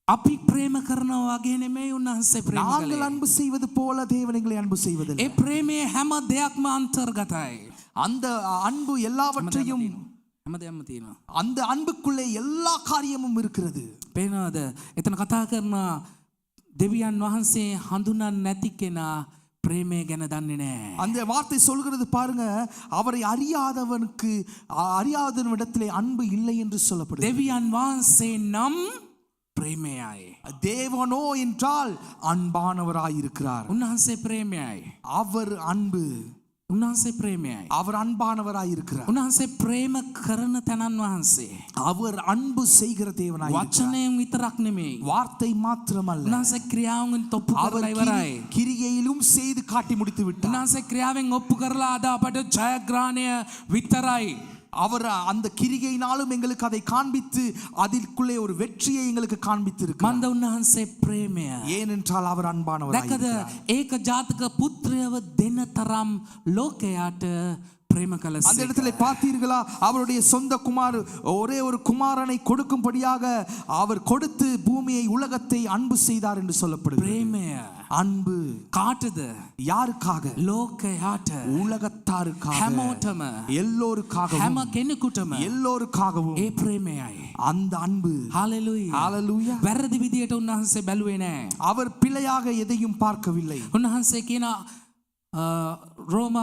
අපි ප්‍රේම කරනවා වගේ නෙමෙයි උන්වහන්සේ ප්‍රේම நாங்கள் කළේ. அன்பு செய்வது போல தேவன் எங்களை அன்பு செய்வதில்லை. ඒ ප්‍රේමයේ හැම දෙයක්ම අන්තර්ගතයි. அந்த அன்பு எல்லாவற்றையும், හැමදේම තියෙනවා. அந்த அன்புக்குள்ளே எல்லா காரியமும் இருக்கிறது. පේනවද? එතන කතා කරන දෙවියන් වහන්සේ හඳුනන්නේ නැති කෙනා ප්‍රේමය ගැන දන්නේ නැහැ. அந்த வார்த்தை சொல்கிறது பாருங்க, அவரை அறியாதவனிடத்திலே அன்பு இல்லை என்று சொல்லப்படுது. දෙවියන් වහන්සේ නම් ප්‍රේමයයි. தேவனோ என்றால் அன்பானவராய் இருக்கிறார். උන්වහන්සේ ප්‍රේමයයි. அவர் அன்பு. උන්වහන්සේ ප්‍රේමයයි. அவர் அன்பானவராய் இருக்கிறார். උන්වහන්සේ ප්‍රේම කරන තනන් වහන්සේ. அவர் அன்பு செய்கிற தேவனாய் இருக்கிறார். වචනයෙන් විතරක් නෙමෙයි. வார்த்தை மாத்திரமல்ல, උන්වහන්සේ ක්‍රියාවෙන් ඔප්පු அவர் කරලා ඉවරයි. கிரியையிலும் செய்து காட்டி முடித்து விட்டார். උන්වහන්සේ ක්‍රියාවෙන් ඔප්පු කරලා අද අපට ජයග්‍රහණය විතරයි. அவர் அந்த கிரிகையினாலும் எங்களுக்கு அதை காண்பித்து அதிற்குள்ளே ஒரு வெற்றியை எங்களுக்கு காண்பித்திருக்கிறார். මන්ද උන්වහන්සේ ප්‍රේමය. ஏனென்றால் அவர் அன்பானவராய் දැකද ඒක ජාතක පුත්‍රයව දෙන තරම් ලෝකයාට ප්‍රේම அந்த කළසේ. இடத்துல பார்த்தீர்களா, அவருடைய சொந்த குமார் ஒரே ஒரு குமாரனை கொடுக்கும்படியாக அவர் கொடுத்து பூமியை உலகத்தை அன்பு செய்தார் என்று சொல்லப்படுகிறது. ප්‍රේමය அன்பு කාටද? யாருக்காக? ලෝකයාට. உலகத்தாருக்காக, හැමෝටම. எல்லோருக்காகவும், හැම කෙනෙකුටම எல்லோருக்காகவும் ඒ ප්‍රේමයයි. அந்த அன்பு. හalleluya. ஹalleluya. වැරදි විදියට උන්වහන්සේ බැලුවේ නෑ. அவர் பிழையாக எதையும் பார்க்கவில்லை. උන්වහන්සේ කියන රෝම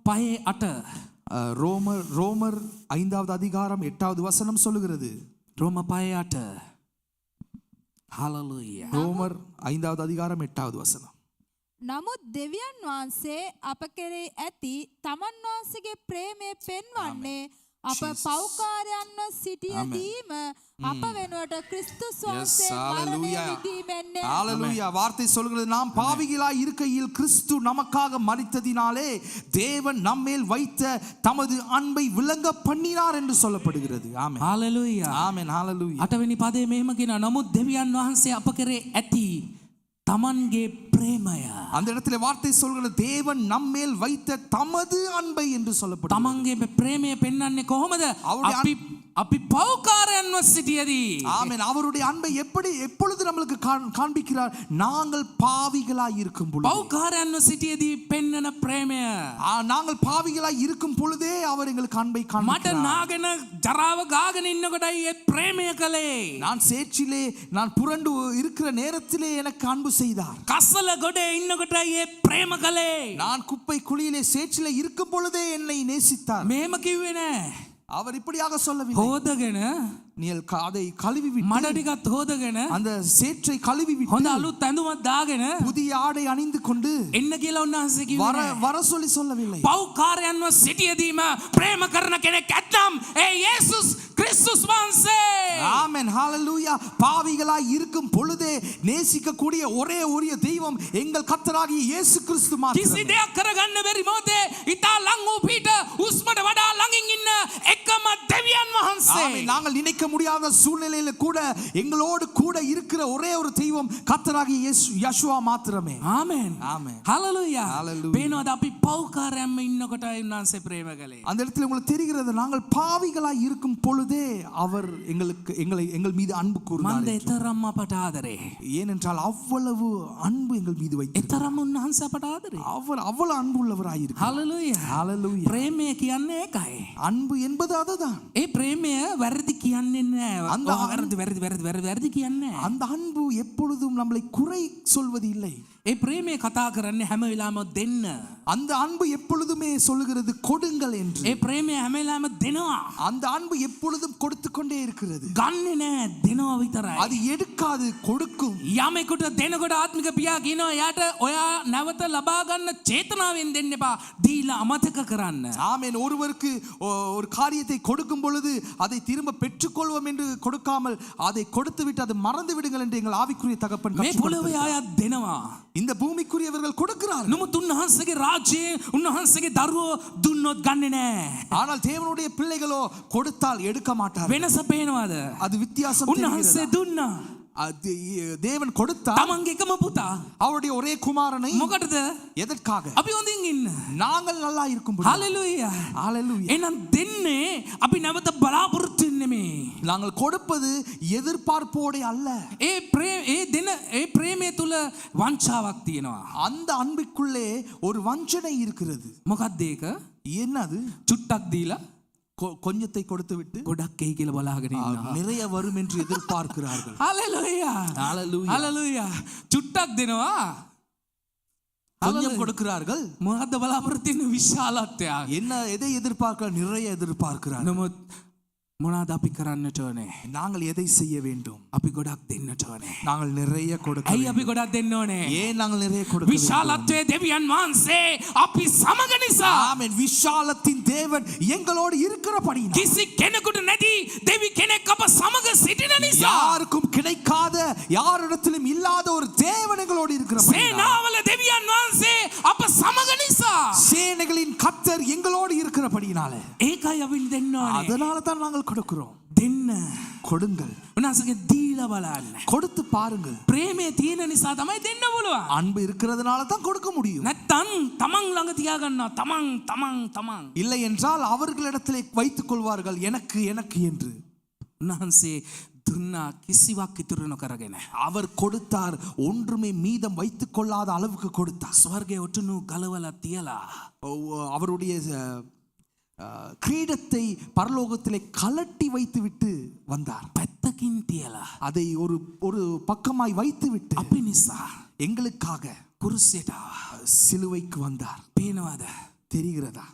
5:8 ரோமர் 5வது அதிகாரம் 8வது வசனம் சொல்லுகிறது. රෝම 5:8 හalleluya. ரோமர் 5வது அதிகாரம் 8வது வசனம். නමුත් දෙවියන් වහන්සේ අප කෙරෙහි ඇති තමන් වහන්සේගේ ප්‍රේමය පෙන්වන්නේ අප පෞකාරයන්ව සිටියදීම අප වෙනුවට ක්‍රිස්තුස් වහන්සේ මරණය විඳීමෙන්නේ. ஹalleluya. வார்த்தை சொல்கிறது, நாம் பாவிகளாய் இருக்கையில் கிறிஸ்து நமக்காக மரித்ததினாலே தேவன் நம்மேல் வைத்த தமது அன்பை விளங்க பண்ணினார் என்று சொல்லப்படுகிறது. ஆமென். හalleluya. ஆமென். ஹalleluya. 8වෙනි පදයේ මෙහෙම කියනවා. නමුත් දෙවියන් වහන්සේ අප කෙරේ ඇති තමන්ගේ ප්‍රේමය. அந்த இடத்துல வார்த்தை சொல்கிறது, தேவன் நம்மேல் வைத்த தமது அன்பை என்று சொல்லப்படுகிறது. තමන්ගේ ප්‍රේමය පෙන්වන්නේ කොහොමද? அவருடைய අපි පෞකාරයන්ව සිටියදී. ஆமென். அவருடைய அன்பை எப்பொழுது நம்மளுக்கு காண்பிக்கிறார்? நாங்கள் பாவிகளாய் இருக்கும் பொழுது. පෞකාරයන්ව සිටියදී පෙන්වන ප්‍රේමය. நாங்கள் பாவிகளாய் இருக்கும் பொழுதே அவர் எங்களுக்கு அன்பை මට காண்பிக்கிறார். නාගෙන ජරාව ගාගෙන ඉන්නකොටයි ඒ ප්‍රේමය කළේ. நான் சேற்றிலே நான் புரண்டு இருக்கிற நேரத்திலே எனக்கு அன்பு செய்தார். කස්සල ගොඩේ ඉන්නකොටයි ඒ ප්‍රේම කළේ. நான் குப்பை குழியிலே சேற்றிலே இருக்கும் பொழுதே என்னை நேசித்தார். මේම කිව්වේ නෑ. அவர் இப்படியாக சொல்லவில்லை. හොදගෙන நீ அதை கழுவி விட்டு, මඩ ටිකත් හොදගෙන அந்த சேற்றை கழுவி හොඳ விட்டு අලුත් ඇඳුමක් දාගෙන புதிய ஆடை அணிந்து கொண்டு එන්න කියලා උන්වහන්සේ කිව්වේ නෑ. வர சொல்லி சொல்லவில்லை. පෞකාරයන්ව සිටියදීම ප්‍රේම කරන කෙනෙක් ඇත්නම් ඒ යේසුස් கிறிஸ்துஸ் වහන්සේ. ஆமென். ஹalleluya. பாவிகளாய் இருக்கும் பொழுதே நேசிக்கக்கூடிய ஒரே தெய்வம் எங்கள் கர்த்தராகிய இயேசு கிறிஸ்து කිසි மாத்திரமே. දෙයක් කරගන්න බැරි මොහොතේ ඉතා ලං වූ පීට උස්මට වඩා ළඟින් ඉන්න එකම දෙවියන් වහන්සේ. ஆமென். நாங்கள் நினைக்க முடியாத சூழ்நிலையில கூட எங்களோடு கூட இருக்கிற ஒரே ஒரு தெய்வம் கர்த்தராகிய யெஷுவா மாத்திரமே. ආමෙන්. ஆமென். හalleluya. Hallelujah. පේනවාද අපි පෞකාරයන්ම ඉන්නකොට උන්වහන්සේ ප්‍රේම කළේ. அந்த இடத்துல உங்களுக்கு தெரிகிறது, நாங்கள் பாவிகளாய் இருக்கும் பொழுதே அவர் எங்கள் மீது அன்பு මන්ද கூர்ந்தார். එතරම් අපට ආදරේ. ஏனென்றால் அவ்வளவு அன்பு எங்கள் மீது வைத்தார். එතරම් උන්වහන්සේ අපට ආදරේ. அவர் அவ்வளவு அன்பு உள்ளவராய் இருக்கிறார். හalleluya. ஹalleluya. ප්‍රේමය කියන්නේ ඒකයි. அன்பு என்பது அதுதான். ඒ ප්‍රේමය වැරදි කියන්නේ නෑ. அந்த වැරදි කියන්නේ නෑ. அந்த அன்பு எப்பொழுதும் நம்மளை குறை சொல்வது இல்லை. ඒ ප්‍රේමය කතා කරන්නේ හැම වෙලාවෙම දෙන්න. அந்த அன்பு எப்பொழுதுமே சொல்லுகிறது கொடுங்கள் என்று. ඒ ප්‍රේමය හැම වෙලාවෙම දෙනවා. அந்த அன்பு எப்பொழுதும் கொடுத்து கொண்டே இருக்கிறது. ගන්නෙ නෑ, දෙනවා විතරයි. அது எடுக்காது, கொடுக்கும். යමෙකුට දෙනකොට ආත්මික පියා කියනවා යාට ඔයා නැවත ලබා ගන්න චේතනාවෙන් දෙන්න එපා. දීලා අමතක කරන්න. ஆமென். ஒருவருக்கு ஒரு காரியத்தை கொடுக்கும் பொழுது அதை திரும்ப பெற்றுக்கொள்வோம் என்று கொடுக்காமல் அதை கொடுத்து விட்டு அதை மறந்து விடுங்கள் என்று எங்கள் ஆவிக்குரிய தகப்பன் මේ පොළොවේ අය දෙනවා. இந்த பூமிக்குரியவர்கள் கொடுக்கிறார்கள். නමුත් උන්වහන්සේගේ රාජ්‍යයේ උන්වහන්සේගේ දරුවෝ දුන්නොත් ගන්නෙ නෑ. ஆனால் தேவனுடைய பிள்ளைகளோ கொடுத்தால் எடுக்க மாட்டார்கள். වෙනස පේනවද? அது வித்தியாசம் උන්වහන්සේ தெரிகிறது. දුන්නා. தேவன் கொடுத்தார் තමන්ගේ එකම පුතා. அவருடைய ஒரே குமாரனை. මොකටද? எதற்காக? අපි හොඳින් ඉන්න. நாங்கள் நல்லா இருக்கும்படி. හalleluya. ஹalleluya. එහෙනම් දෙන්නේ අපි නැවත බලාපොරොත්තු වෙන්නේ. நாங்கள் கொடுப்பது எதிர்பார்ப்போടെ அல்ல. ඒ ප්‍රේමය තුල වංචාවක් තියෙනවා. அந்த அன்பிற்குள்ளே ஒரு வஞ்சனை இருக்கிறது. මොකක්ද ඒක? என்னது? චුට්ටක් දීලා கொஞ்சத்தை கொடுத்து விட்டு ගොඩක් එයි කියලා බලාගෙන ඉන්නවා. நிறைய வரும் என்று எதிர்பார்க்கிறார்கள். හalleluya. ஹalleluya. හalleluya. චුට්ටක් දෙනවා. கொஞ்சம் கொடுக்கிறார்கள். මොකද්ද බලාපොරොත්තු වෙන්නේ? විශාලත්වයක්. என்ன எதை எதிர்பார்க்கிறார்கள்? நிறைய எதிர்பார்க்கிறார்கள். නමුත් මොනවාද අපි කරන්නට ඕනේ? நாங்கள் எதை செய்ய வேண்டும்? අපි ගොඩක් දෙන්නට ඕනේ. நாங்கள் நிறைய கொடுக்க ඇයි வேண்டும். අපි ගොඩක් දෙන්න ඕනේ? ஏன் நாங்கள் நிறைய கொடுக்க வேண்டும்? විශාලත්වයේ දෙවියන් වහන්සේ අපි සමග නිසා. ஆமென். விஷாலத்தின் தேவன் எங்களோடு இருக்கிறபடியினால், කිසි කෙනෙකුට නැති දෙවි කෙනෙක් අප සමග සිටින නිසා. யாருக்கும் கிடைக்காத, யாரிடத்திலும் இல்லாத ஒரு தேவன் எங்களோடு இருக்கிறபடியினால், සේනාවල දෙවියන් වහන්සේ අප සමග නිසා. சேனைகளின் கர்த்தர் எங்களோடு இருக்கிறபடியினாலே ඒකයි අපි දෙන්න ඕනේ. அதனால தான் நாங்கள் கொடுக்கிறோம். දෙන්න. கொடுங்கள். උන්වහන්සේගේ දීලා බලන්න. கொடுத்து பாருங்கள். ප්‍රේමය තියෙන නිසා තමයි දෙන්න පුළුවන්. அன்பு இருக்கிறதுனால தான் கொடுக்க முடியும். නැත්තම් තමන් ළඟ තියාගන්නවා. තමන්. இல்லை என்றால் அவர்களிடத்திலே வைத்துக் கொள்வார்கள் எனக்கு எனக்கு என்று. උන්වහන්සේ දුන්නා කිසිවක් ඉතුරු නොකරගෙන. அவர் கொடுத்தார், ஒன்றுமே மீதம் வைத்துக் கொள்ளாத அளவுக்கு கொடுத்தார். ස්වර්ගයේ ඔටුනු ගලවලා තියලා அவருடைய கிரீடத்தை பரலோகத்திலே கலட்டி வைத்து விட்டு வந்தார். පැත්තකින් තියලා அதை ஒரு ஒரு பக்கமாய் வைத்து விட்டு අපි නිසා எங்களுக்காக කුරුසියට சிலுவைக்கு வந்தார். පේනවද? தெரிகிறதா?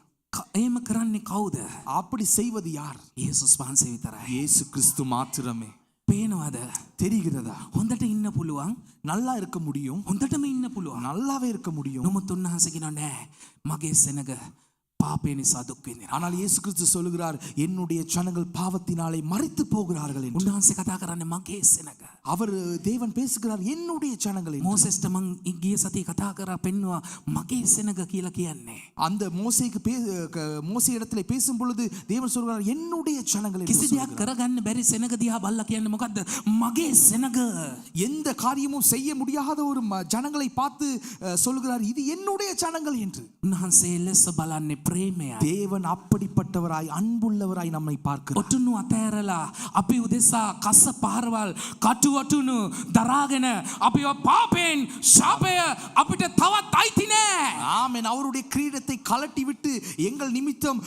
එහෙම කරන්නේ කවුද? அப்படி செய்வது யார்? යේසුස් වහන්සේ විතරයි. இயேசு கிறிஸ்து மாத்திரமே. පේනවද? தெரிகிறதா? හොඳට ඉන්න පුළුවන්. நல்லா இருக்க முடியும், හොඳටම ඉන්න පුළුවන්. நல்லாவே இருக்க முடியும். නමුත් උන්වහන්සේ කියනවා නෑ මගේ සෙනග පාපේ නිසා දුක් විඳිනවා. ஆனால் இயேசு கிறிஸ்து சொல்லுகிறார், என்னுடைய ஜனங்கள் பாவத்தினாலே மரித்து போகிறார்கள் என்று. උන්වහන්සේ කතා කරන්නේ මගේ සෙනග. அவர் தேவன் பேசுகிறார் என்னுடைய ஜனங்கள் என்று. මෝසෙස්ට මං ගිය සතියේ කතා කරා පෙන්නවා මගේ සෙනග කියලා කියන්නේ. அந்த மோசே இடத்திலே பேசும் பொழுது தேவன் சொல்கிறார் என்னுடைய ஜனங்கள் என்று කිසි දෙයක් சொல்கிறார். කරගන්න බැරි සෙනග දිහා බල්ලා කියන්නේ මොකද්ද? මගේ සෙනග. எந்த காரியமும் செய்ய முடியாத ஒரு ஜனங்களை பார்த்து சொல்கிறார் இது என்னுடைய ஜனங்கள் என்று. උන්වහන්සේ ලෙස බලන්නේ ප්‍රේමයයි. தேவன் அப்படிப்பட்டவராய் அன்புள்ளவராய் நம்மை பார்க்கிறார். ඔටුනු අතෑරලා අපි උදෙසා කස පාරවල් කටු ඔටුනු දරාගෙන අපි පාපෙන් ශාපය අපිට තවත් අයිති නෑ. ஆமென். அவருடைய கிரீடத்தை கலட்டி விட்டு எங்கள் நிமித்தம்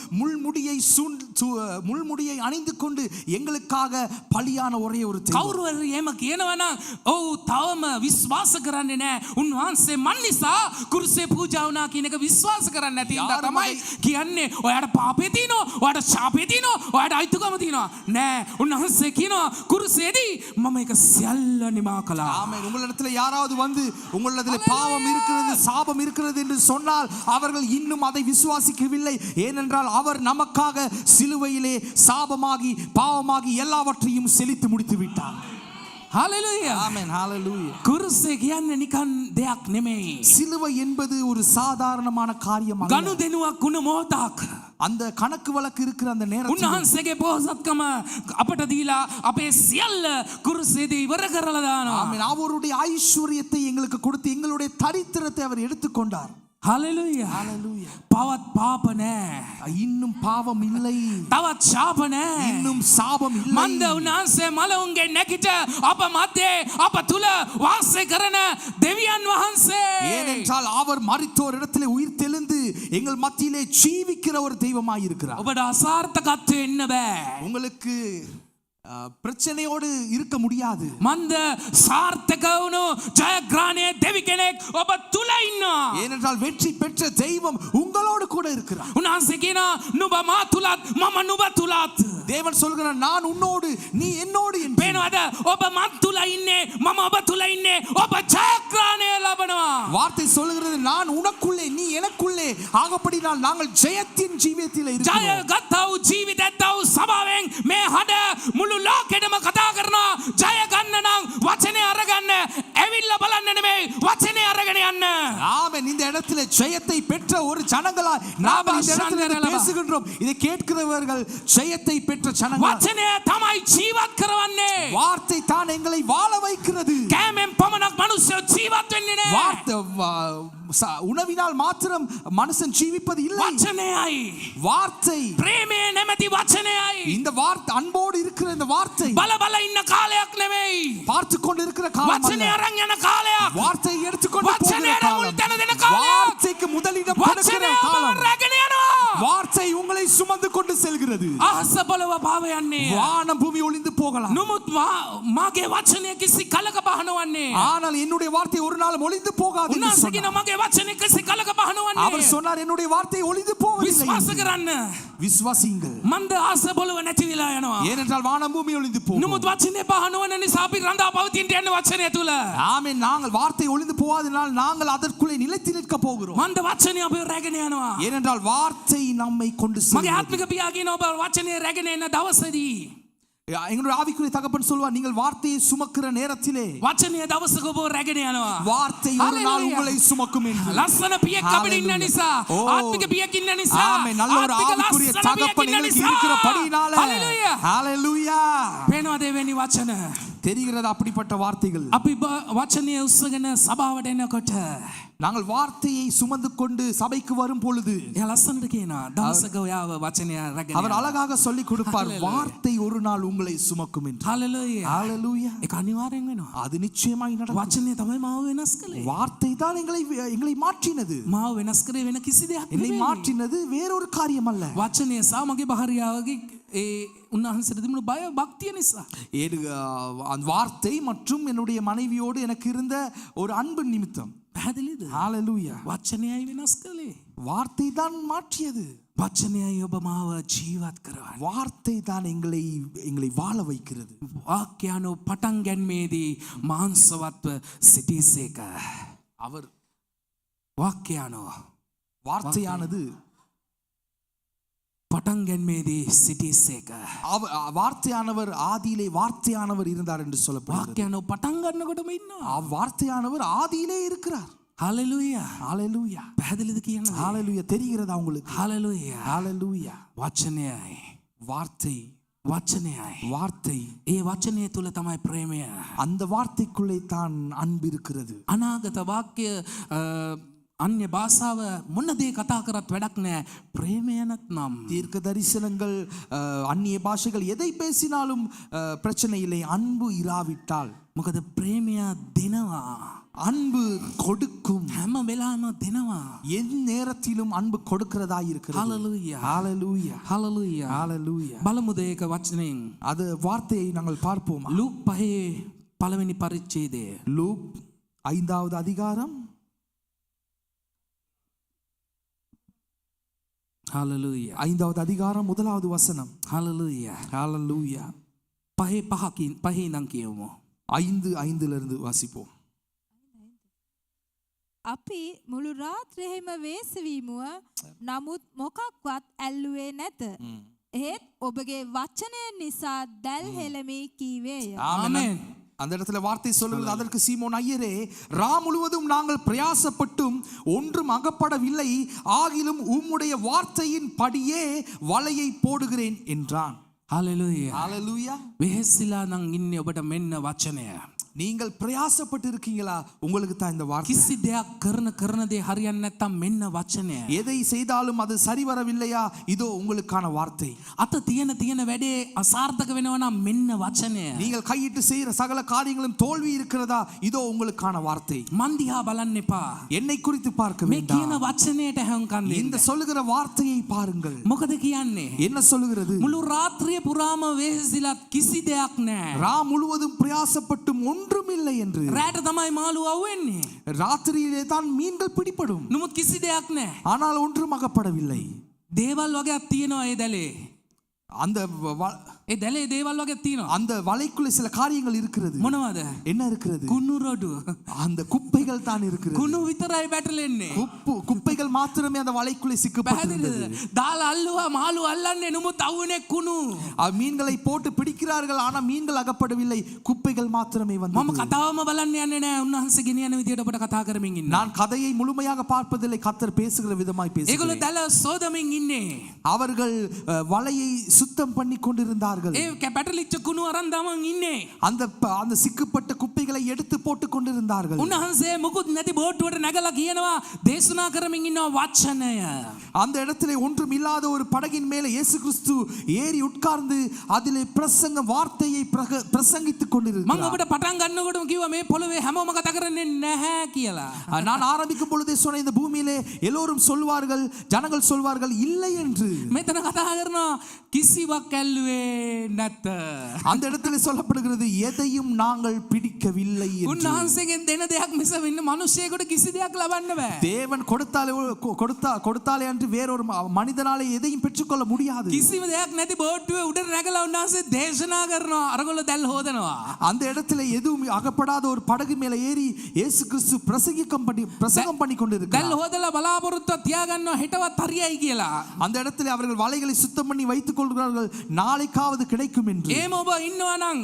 முள்முடியை அணிந்து கொண்டு எங்களுக்காக பலியான ஒரே ஒரு தெய்வம். කවුරු හරි එහෙම කියනවා නම් ඔව් තවම විශ්වාස කරන්නේ නෑ. උන්වහන්සේ මන් නිසා කුරුසේ පූජා වුණා කියන එක විශ්වාස කරන්නේ නැති ඉඳ තමයි කියන්නේ ඔයාට පාපේ තියෙනවා, ඔයාට ශාපේ තියෙනවා, ඔයාට අයිතිකම තියෙනවා. නෑ උන්වහන්සේ කියනවා කුරුසේදී මම ඒක සියල්ල නිමා කළා. ஆமென். உங்களிடத்துல யாராவது வந்து உங்களிடத்துல பாவம் இருக்கிறது, சாபம் இருக்கிறது என்று சொன்னால் அவர்கள் இன்னும் அதை விசுவாசிக்கவில்லை. ஏனென்றால் அவர் நமக்காக சிலுவையிலே சாபமாகி பாவமாகி எல்லாவற்றையும் செலுத்தி முடித்து விட்டார். ஹalleluya. ஆமென். ஹalleluya. කුරුසේ කියන්නේ නිකන් දෙයක් නෙමෙයි. சிலுவை என்பது ஒரு சாதாரணமான காரியம் அல்ல. ගනුදෙනුවක් වුණ මොහොතක්. அந்த கணக்கு வழக்கு இருக்கிற அந்த நேரத்தில் උන්වහන්සේගේ පොහොසත්කම අපට දීලා අපේ සියල්ල කුරුසේදී ඉවර කරලා දානවා. ஆமென். அவருடைய ஐஸ்வரியத்தை எங்களுக்கு கொடுத்து எங்களுடைய தரித்திரத்தை அவர் எடுத்துக்கொண்டார். ஹalleluya. ஹalleluya. පවත් පාප නෑ. இன்னும் பாவம் இல்லை, තවත් ශාප නෑ. இன்னும் சாபம் இல்லை. මන්ද උන්වහන්සේ මලවුන්ගේ නැගිට අප මැදේ අප තුල වාසය කරන දෙවියන් වහන්සේ. ஏனென்றால் அவர் மரித்தோர் இடத்திலே உயிர் தெழுந்து எங்கள் மத்தியிலே ஜீவிக்கிற ஒரு தெய்வமாய் இருக்கிறார். ඔබට අසාර්ථකත්වය එන්න බෑ. உங்களுக்கு பிரச்சனையோடு இருக்க முடியாது. මන්ද සාර්ථක වුණු ජයග්‍රහණයේ දෙවි කෙනෙක් ඔබ තුල ඉන්නවා. ஏனென்றால் வெற்றி பெற்ற தெய்வம் உங்களோடு கூட இருக்கிறார். උන්වහන්සේ කියනවා නුඹ මා තුලත් මම නුඹ තුලත්. தேவன் சொல்கிறார் நான் உன்னோடு நீ என்னோடு என்று. පේනවද? ඔබ මත් තුල ඉන්නේ මම ඔබ තුල ඉන්නේ. ඔබ ජයග්‍රහණය ලබනවා. வார்த்தை சொல்கிறது நான் உனக்குள்ளே நீ எனக்குள்ளே, ஆகப்படினால் நாங்கள் ஜெயத்தின் ஜீவியத்திலே இருக்கிறோம். ජයගත්තා වූ ජීවිතයත්තා වූ සභාවෙන් මේ හඩ මුළු ලෝකෙටම කතා කරනවා. ජය ගන්න නම් වචනේ අරගන්න. ඇවිල්ලා බලන්න නෙමෙයි වචනේ අරගෙන යන්න. ஆமென். இந்த இடத்துல ஜெயத்தை பெற்ற ஒரு ஜனங்களா நாம் இந்த இடத்துல பேசுகின்றோம். இதை கேட்கிறவர்கள் ஜெயத்தை பெற்ற ஜனங்கள். වචනය තමයි ජීවත් කරවන්නේ. வார்த்தை தான் எங்களை வாழ வைக்கிறது. කෑමෙන් පමණක් මිනිස්සු ජීවත් වෙන්නේ නැහැ. உணவினால் மாத்திரம் மனுஷன் ஜீவிப்பது இல்லை. වචනයයි. வார்த்தை, ප්‍රේමය නැමැති වචනයයි. இந்த வார்த்தை அன்போடு இருக்கிற இந்த வார்த்தை බල බල ඉන්න කාලයක් නෙමෙයි. பார்த்து கொண்டு இருக்கிற காலம் වචනය அல்ல. අරන් යන කාලයක්. வார்த்தை எடுத்துக்கொண்டு போகிற වචනයට காலம். මුල් තැන දෙන කාලයක්. வார்த்தைக்கு முதலிடம் கொடுக்கிற වචනය ඔබව காலம். රැගෙන යනවා. வார்த்தை உங்களை சுமந்து கொண்டு செல்கிறது. අහස පොළව පාව යන්නේ. வானம் பூமி ஒளிந்து போகலாம், නමුත් මාගේ වචනය කිසි කලක පහනවන්නේ. ஆனால் என்னுடைய வார்த்தை ஒரு நாளும் ஒளிந்து போகாது என்று උන්වහන්සේ කියන சொன்னார். මගේ වචනය කිසි කලක පහනවන්නේ. அவர் சொன்னார் என்னுடைய வார்த்தை ஒளிந்து போவதில்லை. විශ්වාස කරන්න. விசுவாசியுங்கள், මන්ද ආස පොළව නැති වෙලා යනවා. ஏனென்றால் வானம் பூமி ஒளிந்து போகும். නමුත් වචනේ පහනවන නිසා අපි රඳා පවතින්න යන වචනය තුල. ஆமென். நாங்கள் வார்த்தை ஒளிந்து போகாதனால் நாங்கள் அதற்குள்ளே நிலைத்து நிற்க போகிறோம். මන්ද වචනේ අපි රැගෙන යනවා. ஏனென்றால் வார்த்தை நம்மை கொண்டு මගේ செல்கிறது. ආත්මික පියා කියන ඔබ වචනේ රැගෙන එන දවසේදී எங்களுடைய ஆவிக்குரிய தகப்பன் சொல்வார், நீங்கள் வார்த்தையை சுமக்கிற நேரத்திலே වචනය දවසක ඔබ රැගෙන යනවා. வார்த்தை ஒரு நாள் Hallelujah. உங்களை சுமக்கும் என்று. ලස්සන පියෙක් අපිට ඉන්න නිසා, Oh. ආත්මික පියෙක් ඉන්න නිසා, ஆமென். நல்ல ஒரு ආත්මික ஆவிக்குரிய ලස්සන தகப்பன் පියෙක් ඉන්න எங்களுக்கு නිසා. இருக்கிறபடியினால Hallelujah. ஹalleluya. පේනවද එවැනි වචන? தெரிகிறது அப்படிப்பட்ட வார்த்தைகள். අපි වචනය උස්සගෙන සභාවට එනකොට நாங்கள் வார்த்தையை சுமந்து கொண்டு சபைக்கு வரும் பொழுது එයා ලස්සනට කියනවා දවසක ඔයාව වචනය රැගෙන அவர் යනවා. அழகாக சொல்லிக் கொடுப்பார், Hallelujah. வார்த்தை ஒரு நாள் உங்களை சுமக்கும் என்று. Hallelujah. ஹalleluya. ඒක අනිවාර්යෙන් වෙනවා. அது நிச்சயமாய் நடக்கும். වචනය තමයි මාව වෙනස් කළේ. வார்த்தை தான் எங்களை மாற்றினது. මාව වෙනස් කරේ වෙන කිසි දෙයක් என்னை නෙවෙයි. மாற்றினது வேறொரு காரியம் அல்ல. වචනය සහ මගේ භාර්යාවගේ ඒ උන්වහන්සේට තිබුණු බය භක්තිය නිසා. அந்த வார்த்தை மற்றும் என்னுடைய மனைவியோடு எனக்கு இருந்த ஒரு அன்பு நிமித்தம். පැහැදිලිද? ஹalleluya. වචනයයි වෙනස් කළේ. வார்த்தை தான் மாற்றியது. වචනයයි ඔබ මාව ජීවත් කරවන්නේ. வார்த்தை தான் எங்களை வாழ வைக்கிறது. වාක්‍යano පටන් ගැන්මේදී මාංශවත්ව සිටීසේක. அவர் වාක්‍යano வார்த்தையானது පටන් ගැන්මේදී සිටීසේක. வார்த்தையானவர் ஆதியிலே வார்த்தையானவர் இருந்தார் என்று சொல்லப்படுகிறது. වාක්‍යano පටන් ගන්නකොටම ඉන්නවා. வார்த்தையானவர் ஆதியிலே இருக்கிறார். හalleluya. ஹalleluya. පැහැදිලිද කියන්නේ? ஹalleluya. தெரிகிறதா உங்களுக்கு? හalleluya. ஹalleluya. වචනයයි. வார்த்தை වචනයයි. வார்த்தை ඒ වචනය තුල තමයි ප්‍රේමය. அந்த வார்த்தைக்குள்ளே தான் அன்பு இருக்கிறது. අනාගත වාක්‍ය අන්‍ය භාෂාව මොන දේ කතා කරත් වැඩක් නෑ. ප්‍රේමය නැත්නම් தீர்க்க தரிசனங்கள் அந்நிய பாஷைகள் எதை பேசினாலும் பிரச்சனை இல்லை, அன்பு இராவிட்டால். මොකද ප්‍රේමය දෙනවා. அன்பு கொடுக்கும். හැම වෙලාවෙම දෙනවා. எந்த நேரத்திலும் அன்பு கொடுக்கிறதா இருக்கிறது. හalleluya. ஹalleluya. හalleluya. ஹalleluya. බලමුද ඒක වචනෙන්? அது வார்த்தையை நாங்கள் பார்ப்போமா? ලූක් 5 පළවෙනි පරිච්ඡේදය. லூக் 5வது அதிகாரம் හalleluya. 5வது அதிகாரம் 1வது வசனம். හalleluya. ஹalleluya. 5 ඉඳන් කියමු. 5:5 வாசிப்போம். අපි මුළු රාත්‍රියේම වේසවීමුව නමුත් මොකක්වත් ඇල්ලුවේ නැත. එහෙත් ඔබගේ වචනය නිසා දැල් හෙළමි කීවේය. ආමෙන්. அந்த இடத்துல வார்த்தை சொல்லுகிறது, அதற்கு சீமோன் ஐயரே, ரா முழுவதும் நாங்கள் பிரயாசப்பட்டும் ஒன்றும் அகப்படவில்லை, ஆகிலும் உம்முடைய வார்த்தையின் படியே வலையை போடுகிறேன் என்றான். හalleluya. ஹalleluya. වෙහෙසිලා නම් ඉන්නේ ඔබට මෙන්න වචනය. நீங்கள் பிரயாசப்பட்டு இருக்கீங்களா? உங்களுக்கு தான் இந்த வார்த்தை. කිසි දෙයක් කරන දේ හරියන්නේ නැත්තම් මෙන්න වචනය. எதை செய்தாலும் அது சரி வரவில்லையா? இதோ உங்களுக்கான வார்த்தை. අත තියෙන වැඩේ අසාර්ථක වෙනවා නම් මෙන්න වචනය. நீங்கள் கையிட்டு செய்கிற சகல காரியங்களும் தோல்வி இருக்கிறதா? இதோ உங்களுக்கான வார்த்தை. මන් දිහා බලන්න එපා. என்னை குறித்து பார்க்க මේ කියන வேண்டாம். වචනයට හැංකම් දෙන්න. இந்த சொல்லுகிற வார்த்தையை பாருங்கள். මොකද කියන්නේ? என்ன சொல்லுகிறது? මුළු රාත්‍රිය පුරාම වෙහෙසිලත් කිසි දෙයක් නැහැ. ரா முழுவதும் பிரயாசப்பட்டும் ஒன்றும் இல்லை என்று. රැට තමයි මාළු අවුවෙන්නේ. ராத்திரியிலே தான் மீன்கள் பிடிபடும், නමුත් කිසි දෙයක් නැහැ. ஆனால் ஒன்றும் அகப்படவில்லை. දේවල් වගේක් තියෙනවා ඒ දැලේ. அந்த ඒ දැලේ දේවල් වගේක් තියෙනවා. அந்த வலைக்குள்ளே சில காரியங்கள் இருக்கிறது. මොනවද? என்ன இருக்கிறது? කුණු රොඩු. அந்த குப்பைகள் தான் இருக்கிறது. කුණු විතරයි බැටලෙන්නේ. குப்பைகள் மாத்திரமே அந்த வலைக்குள்ளே சிக்கப்பட்டிருந்தது. පැහැදිලිද? දාලා අල්ලුවා මාළු අල්ලන්නේ නමුත් අවුනේ කුණු. மீன்களை போட்டு பிடிக்கிறார்கள், ஆனா மீன்கள் அகப்படவில்லை, குப்பைகள் மாத்திரமே මම வந்தது. කතාවම බලන්න යන්නේ නැහැ. උන්වහන්සේ ගෙනියන විදියට ඔබට කතා කරමින් ඉන්න. நான் கதையை முழுமையாக பார்ப்பதில்லை, கர்த்தர் பேசுகிற விதமாய் ඒගොල්ලෝ பேசுகிறேன். දැල සෝදමින් ඉන්නේ. அவர்கள் வலையை சுத்தம் பண்ணி கொண்டிருந்தார்கள். ඒ පැටලිච්ච කුණු අරන් දමන් ඉන්නේ. அந்த சிக்கப்பட்ட குப்பைகளை எடுத்து போட்டு கொண்டிருந்தார்கள். උන්වහන්සේ මුකුත් නැති බෝට්ටුවට නැගලා කියනවා දේශනා කරමින් ඉන්නවා වචනය. அந்த இடத்திலே ஒன்றும் இல்லாத ஒரு படகின் மேலே இயேசு கிறிஸ்து ஏறி உட்கார்ந்து அதிலே பிரசங்க வார்த்தையை பிரசங்கித்துக் මම கொண்டிருக்கிறார். ඔබට පටන් ගන්නකොටම කිව්වා මේ පොළවේ හැමෝම කතා කරන්නේ නැහැ කියලා. நான் ஆரம்பிக்கும் பொழுதே சொன்ன, இந்த பூமியிலே எல்லோரும் சொல்வார்கள், ஜனங்கள் சொல்வார்கள் இல்லை என்று. මෙතන කතා කරනවා කිසිවක් ඇල්ලුවේ නැත. அந்த இடத்திலே சொல்லப்படுகிறது, எதையும் நாங்கள் பிடிக்கவில்லை என்று. උන්වහන්සේගෙන් දෙන දෙයක් මිස වෙන මිනිසෙකුට කිසි දෙයක් ලබන්න බෑ. தேவன் கொடுத்தாலே அன்று வேறொரு மனிதனாலே எதையும் பெற்றுக்கொள்ள முடியாது. කිසිම දෙයක් නැති බෝට්ටුවේ උඩට නැගලා උන්වහන්සේ දේශනා කරනවා. අරගොල්ලෝ දැල් හොදනවා. அந்த இடத்துல எதுவும் அகப்படாத ஒரு படகு மேலே ஏறி இயேசு கிறிஸ்து பிரசங்கம் பண்ணி கொண்டிருக்கிறார். දැල් හොදලා බලාපොරොත්තු තියාගන්නවා හෙටවත් හරියයි කියලා. அந்த இடத்துல அவர்கள் வலைகளை சுத்தம் பண்ணி வைத்துக் கொள்கிறார்கள், நாளைக்காவது ஏதாவது கிடைக்கும் என்று. එහෙම ඔබ ඉන්නවා නම්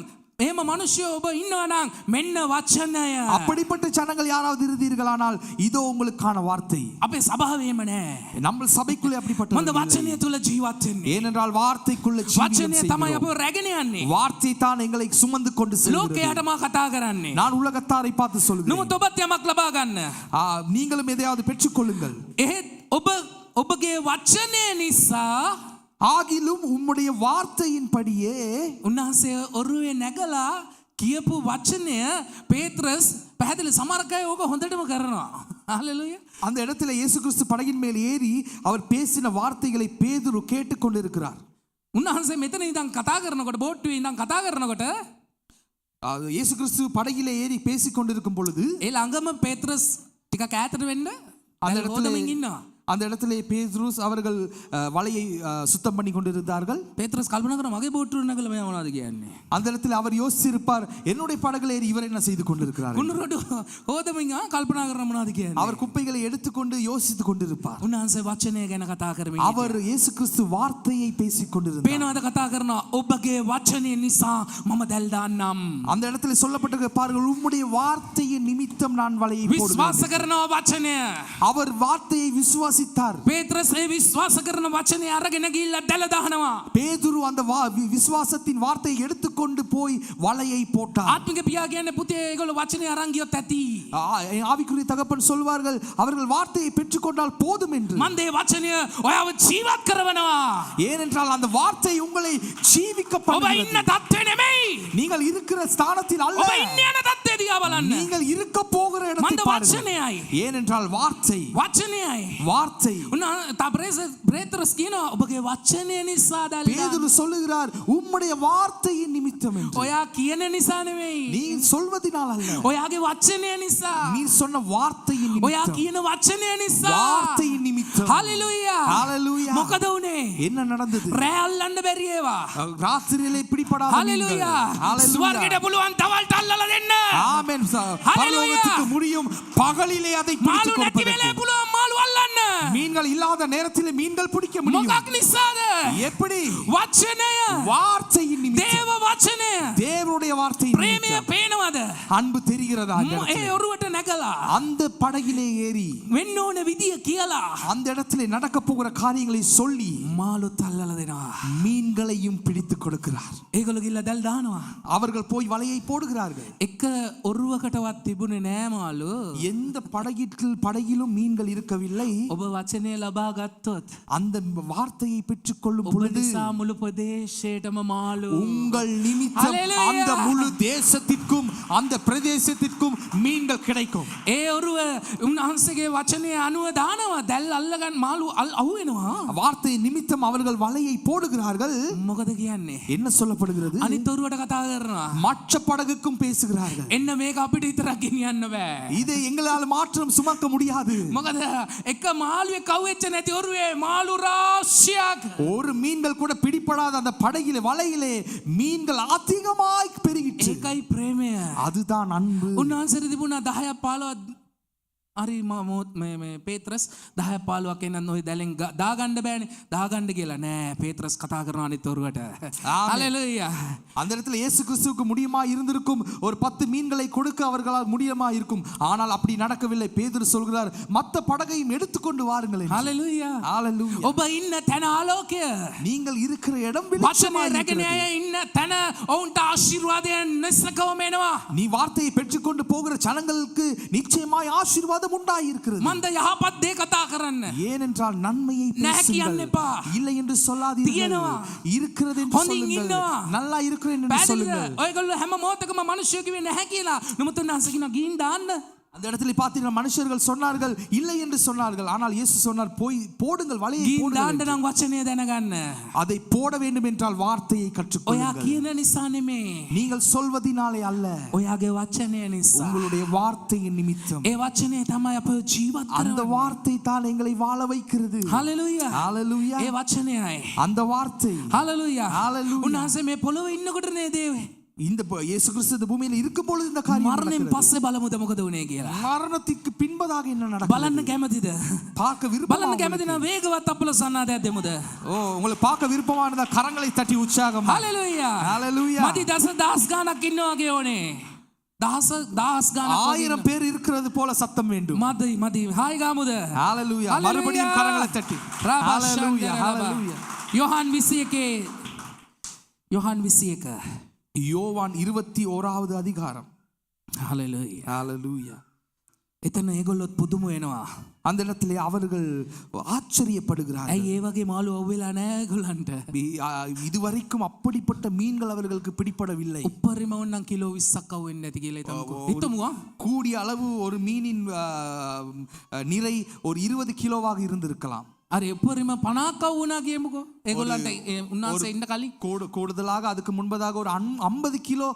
එහෙම මිනිස්සු ඔබ ඉන්නවා නම් මෙන්න වචනය. அப்படிப்பட்ட ஜனங்கள் யாராவது இருந்தீர்களானால் இதோ உங்களுக்கான வார்த்தை. අපේ සභාවේම නෑ. நம்ம சபைக்குள்ளே அப்படிப்பட்ட මොකද වචනය තුල ජීවත් වෙන්නේ. ஏனென்றால் வார்த்தைக்குள்ளே ஜீவியம் වචනය තමයි செய்கிறோம். අපව රැගෙන යන්නේ. வார்த்தை தான் எங்களை சுமந்து கொண்டு செல்கிறது. ලෝකයට මා කතා කරන්නේ. நான் உலகத்தாரை பார்த்து சொல்கிறேன். නමුත් ඔබත් යමක් ලබා ගන්න. நீங்களும் எதையாவது பெற்றுக்கொள்ளுங்கள். එහෙත් ඔබගේ වචනය නිසා ஆகிலும் உம்முடைய வார்த்தையின்படியே උන්වහන්සේ ඔරුවේ නැගලා කියපු වචනය பேத்ரஸ் පැහැදිලි සමහර අය ඕක හොඳටම කරනවා. හalleluya. அந்த இடத்துல இயேசு கிறிஸ்து படகின் மேல் ஏறி அவர் பேசின வார்த்தைகளை பேதுரு கேட்டுக்கொண்டிருக்கிறார். උන්වහන්සේ මෙතන ඉඳන් කතා කරනකොට බෝට්ටුවේ ඉඳන් කතා කරනකොට இயேசு கிறிஸ்து படகிலே ஏறி பேசிக் கொண்டிருக்கும் பொழுது ඒ ළඟම பேத்ரஸ் ටිකක් ඈතට වෙන්න அந்த හොදමින් ඉන්නවා. அந்த இடத்துல பேதுருஸ் அவர்கள் வலையை சுத்தம் பண்ணி கொண்டிருந்தார்கள். பேத்ரஸ் கல்பனா කරා මගේ බෝට්ටුවේ නැගලා මෙයා මොනවද කියන්නේ. அந்த இடத்துல அவர் யோசிச்சிருப்பார், என்னுடைய படகுல ஏறி இவர் என்ன செய்து கொண்டிருக்கிறார். කුණු රොඩු හොදමින් කල්පනා කරා මොනවද කියන්නේ. அவர் குப்பைகளை எடுத்துக்கொண்டு யோசித்துக் கொண்டிருப்பார். උන්වහන්සේ වචනය ගැන කතා කරමින් அவர் இயேசு கிறிஸ்து வார்த்தையை பேசிக் கொண்டிருந்தார். පේනවද කතා කරනවා ඔබගේ වචනය නිසා මම දැල් දාන්නම්. அந்த இடத்துல சொல்லப்பட்டிருக்கிற பாருங்கள், உம்முடைய வார்த்தையின் நிமித்தம் நான் வலையை போடுவேன். විශ්වාස කරනවා වචනය. அவர் வார்த்தையை விசுவாசித்தார். பேத்ரஸ் විශ්වාස කරන වචනය අරගෙන ගිහිල්ලා දැල දානවා. பேதுரு அந்த விசுவாசத்தின் வார்த்தையை எடுத்துக்கொண்டு போய் வலையை போட்டார். ආත්මික පියා කියන්නේ පුතේ ඒගොල්ලෝ වචනය අරන් ගියොත් ඇති. ஆவிக்குரிய தகப்பன் சொல்வார்கள், அவர்கள் வார்த்தையை பெற்றுக்கொண்டால் போதும் என்று. මන් දේ වචනය ඔයාව ජීවත් කරවනවා. ஏனென்றால் அந்த வார்த்தை உங்களை ஜீவிக்க ඔබ பண்ணுகிறது. ඉන්න තත්ත්වේ නෙමෙයි. நீங்கள் இருக்கிற ஸ்தானத்தில் அல்ல, ඔබ ඉන්න යන තත්ත්වේ දිහා බලන්න. நீங்கள் இருக்க போகிற இடத்தை මන්ද பாருங்கள். වචනයයි. ஏனென்றால் வார்த்தை වචනයයි. வார்த்தை. பேத்ரஸ் කියනවා ඔබගේ වචනය නිසා දැල් දාන්න. பேதுரு சொல்லுகிறார், உம்முடைய வார்த்தையின் நிமித்தம் என்று. ඔයා කියන නිසා නෙමෙයි. நீ சொல்வதினால் அல்ல, ඔයාගේ වචනය නිසා. நீ சொன்ன வார்த்தையின் ඔයා நிமித்தம். කියන වචනය නිසා. வார்த்தையின் நிமித்தம். ஹalleluya. ஹalleluya. මොකද උනේ? என்ன நடந்தது? රෑ අල්ලන්න බැරි ඒවා. ராத்திரியிலே பிடிபடாத மீன்கள். ஹalleluya. ஹalleluya. ස්වර්ගයට පුළුවන් තවල්ට අල්ලලා දෙන්න. ஆமென். ஹalleluya. பரலோகத்துக்கு முடியும் பகலிலே அதை பிடித்து මාළු නැති වෙලේ கொடுப்பதற்கு. පුළුවන් මාළු අල්ලන්න. மீன்கள் இல்லாத நேரத்தில் மீன்கள் பிடிக்க முடியும். මොකක් නිසාද? எப்படி? වචනය. வார்த்தையின் நிமித்தம். දේව වචනය. தேவனுடைய வார்த்தையின் ප්‍රේමය நிமித்தம். පේනවද? அன்பு தெரிகிறதா? அந்த ඒ இடத்துல? ඔරුවට නැගලා அந்த படகிலே ஏறி වෙන්න ඕන විදිය කියලා அந்த இடத்திலே நடக்க போகிற காரியங்களை சொல்லி මාළුත් අල්ලලා දෙනවා. மீன்களையும் பிடித்து கொடுக்கிறார். ඒගොල්ලෝ ගිහලා දැල් දානවා. அவர்கள் போய் வலையை போடுகிறார்கள். එක ඔරුවකටවත් තිබුණේ නෑ මාළු. எந்த படகிலும் மீன்கள் இருக்கவில்லை. ඔබ වචනය ලබා ගත්තොත් அந்த வார்த்தையை பெற்றுக்கொள்ளும் ඔබ பொழுது නිසා මුළු ප්‍රදේශයටම මාළු. உங்கள் நிமித்தம் Hallelujah. அந்த முழு தேசத்திற்கும் அந்த பிரதேசத்திற்கும் மீன்கள் கிடைக்கும். ඒ ඔරුව උන්වහන්සේගේ වචනය අනුව දානවා. දැල් අල්ලගන්න මාළු අහු වෙනවා. வார்த்தை நிமித்தம் அவர்கள் வலையை போடுகிறார்கள். මොකද කියන්නේ? என்ன சொல்லப்படுகிறது? අනිත් ඔරුවට කතා කරනවා. மற்ற படகுக்கும் பேசுகிறார்கள். එන්න මේක අපිට විතරක් ගෙනියන්න බෑ. இதை எங்களால் மாற்றம் சுமக்க முடியாது. මොකද එක මාළුවේ කව්වෙච්ච නැති ඔරුවේ මාළු රාශියක්. ஒரு மீன்கள் கூட பிடிபடாத அந்த படகிலே வலையிலே மீன்கள் அதிகமாய் பெருகிற்று. ඒකයි ප්‍රේමය. அதுதான் அன்பு. උන්වහන්සේට තිබුණා 10ක් 15ක් හරි මේ පේත්‍රස් 10ක් 15ක් එන්නත් ඔය දැලෙන් දාගන්න බෑනේ. දාගන්න කියලා නෑ. පේත්‍රස් කතා කරන අනිත් ඔරුවට. ஹalleluya. அந்த இடத்துல இயேசு கிறிஸ்துவுக்கு முடியுமா இருந்திருக்கும், ஒரு 10 மீன்களை கொடுக்க அவர்களால் முடியுமா இருக்கும். ஆனால் அப்படி நடக்கவில்லை. பேதுரு சொல்கிறார், மத்த படகையும் எடுத்துக்கொண்டு வாருங்கள் என்று. ஹalleluya. ஹalleluya. ඔබ ඉන්න තැන ආලෝකය. நீங்கள் இருக்கிற இடம் වචනේ வெளிச்சமாய் රැගෙන இருக்கிறது. ඉන්න තැන ඔවුන්ට ආශිර්වාදයෙන් නිස්සකවම එනවා. நீ வார்த்தையை பெற்றுக்கொண்டு போகிற ஜனங்களுக்கு நிச்சயமாய் ஆசீர்வாதம் உண்டாய் இருக்கிறது. මන්ද යහපත් දේ කතා කරන්න. ஏனென்றால் நன்மையை නැහැ කියන්න பேசுங்கள். එපා. இல்லை என்று சொல்லாதீர்கள். තියෙනවා. இருக்கிறது என்று හොඳින් சொல்லுங்கள். ඉන්නවා. நல்லா இருக்கிறேன் என்று පැහැදිලිද? சொல்லுங்கள். ඔයගොල්ලෝ හැම මොහොතකම මිනිස්සු කිව්වේ නැහැ කියලා. නමුත් උන්වහන්සේ කියනවා ගිහින් දාන්න. அந்த இடத்துல பார்த்தீங்கன்னா மனுஷர்கள் சொன்னார்கள் இல்லை என்று சொன்னார்கள். ஆனால் இயேசு சொன்னார், போய் போடுங்கள், வலையை ගිහින් போடுங்கள் දාන්න என்று. නම් වචනය දැනගන්න. அதை போட வேண்டும் என்றால் வார்த்தையை ඔයා கற்றுக்கொள்ளுங்கள். කියන නිසා නෙමේ. நீங்கள் சொல்வதினாலே அல்ல, ඔයාගේ වචනය නිසා. உங்களுடைய வார்த்தையின் நிமித்தம். ඒ වචනය තමයි අපව ජීවත් அந்த කරන්නේ. வார்த்தை தான் எங்களை வாழ வைக்கிறது. හalleluya. ஹalleluya. ඒ වචනයයි. அந்த வார்த்தை. හalleluya. Hallelujah. උන්වහන්සේ මේ පොළොවේ ඉන්නකොට නේද இந்த இயேசு கிறிஸ்து இந்த பூமியில இருக்கும் பொழுது இந்த காரியம் මරණයෙන් நடக்கிறது. පස්සේ බලමුද මොකද වුනේ කියලා. மரணத்திற்கு பின்பதாக என்ன நடக்கிறது? බලන්න කැමතිද? பார்க்க බලන්න விருப்பமா කැමති නම් වේගවත් අපල සන්නාදයක් දෙමුද? ஓ உங்களுக்கு பார்க்க விருப்பமானதா கரங்களை தட்டி உற்சாகமா. හලෙලූයා. ஹalleluya. මදි දහස් ගාණක් ඉන්නවා වගේ ඕනේ. දහස් ගාණක් 1000 பேர் இருக்கிறது போல சத்தம் வேண்டும். මදි හායි ගාමුද? ஹalleluya. மறுபடியும் கரங்களை தட்டி. ஹalleluya. ஹalleluya. யோவான் 21 யோவான் 21வது அதிகாரம். හලෙලූයා. ஹalleluya. එතන ඒගොල්ලොත් පුදුම වෙනවා. அந்த இடத்திலே அவர்கள் ஆச்சரியப்படுகிறார்கள். ඇයි ඒ වගේ මාළු අවුලා නැහැ ඒගොල්ලන්ට? இதுவரைக்கும் அப்படிப்பட்ட மீன்கள் அவர்களுக்கு பிடிபடவில்லை. උපරිම වුණනම් කිලෝ 20ක් අවුෙන්නේ නැති කියලා හිතමුකෝ. හිතමුවා. கூடிய அளவு ஒரு மீனின் நிறை ஒரு 20 கிலோவாக இருந்திருக்கலாம். අර උපරිම 50ක් අවුණා කියමුකෝ. ඒගොල්ලන්ට උන්වහන්සේ ඉන්න කලින් கூடுதலாக அதுக்கு முன்பதாக ஒரு 50 கிலோ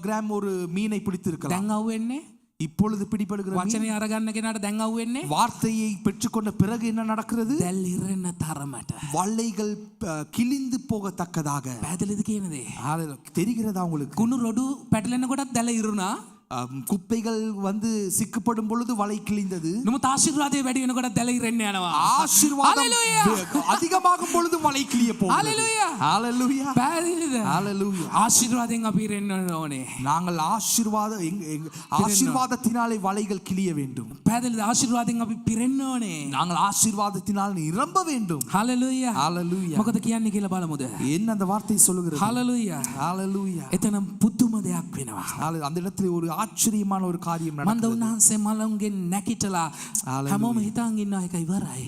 கிராம் ஒரு மீனை பிடித்திருக்கலாம். දැන් අවුෙන්නේ இப்பொழுது பிடிபடுகிற மீன் වචනේ අරගන්න කෙනාට දැන් අවුෙන්නේ வார்த்தையை பெற்றுக்கொண்ட பிறகு என்ன நடக்கிறது? දැල් ඉරෙන තරමට வலைகள் கிழிந்து போகத்தக்கதாக. පැහැදිලිද කියන දේ? தெரிகிறதா உங்களுக்கு? කුණු රොඩු පැටලෙන කොටත් දැල ඉරුණා. குப்பைகள் வந்து சிக்கப்படும் பொழுது வலை கிழிந்தது. නමුත් ආශිර්වාදයේ වැඩි වෙනකොට දැල ඉරෙන්න යනවා. ஆசீர்வாதம் அதிகமாகும் பொழுது வலை கிழிய போகுது. ஹalleluya. ஹalleluya. පැහැදිලිද? ஹalleluya. ආශිර්වාදයෙන් අපි ඉරෙන්න ඕනේ. நாங்கள் ஆசீர்வாதத்தினாலே வலைகள் கிழிய வேண்டும். පැහැදිලිද? ආශිර්වාදයෙන් අපි පිරෙන්න ඕනේ. நாங்கள் ஆசீர்வாதத்தினால் நிரம்ப வேண்டும். හalleluya. ஹalleluya. මොකද කියන්නේ කියලා බලමුද? என்ன அந்த வார்த்தை சொல்லுகிறது? හalleluya. ஹalleluya. එතන පුදුම දෙයක් වෙනවා. அந்த இடத்துல ஒரு ஆச்சரியமான ஒரு காரியம் මන්ද நடக்கிறது. උන්වහන්සේ මලුන්ගෙන් නැකිටලා හැමෝම හිතාන් ඉන්නවා එක ඉවරයි.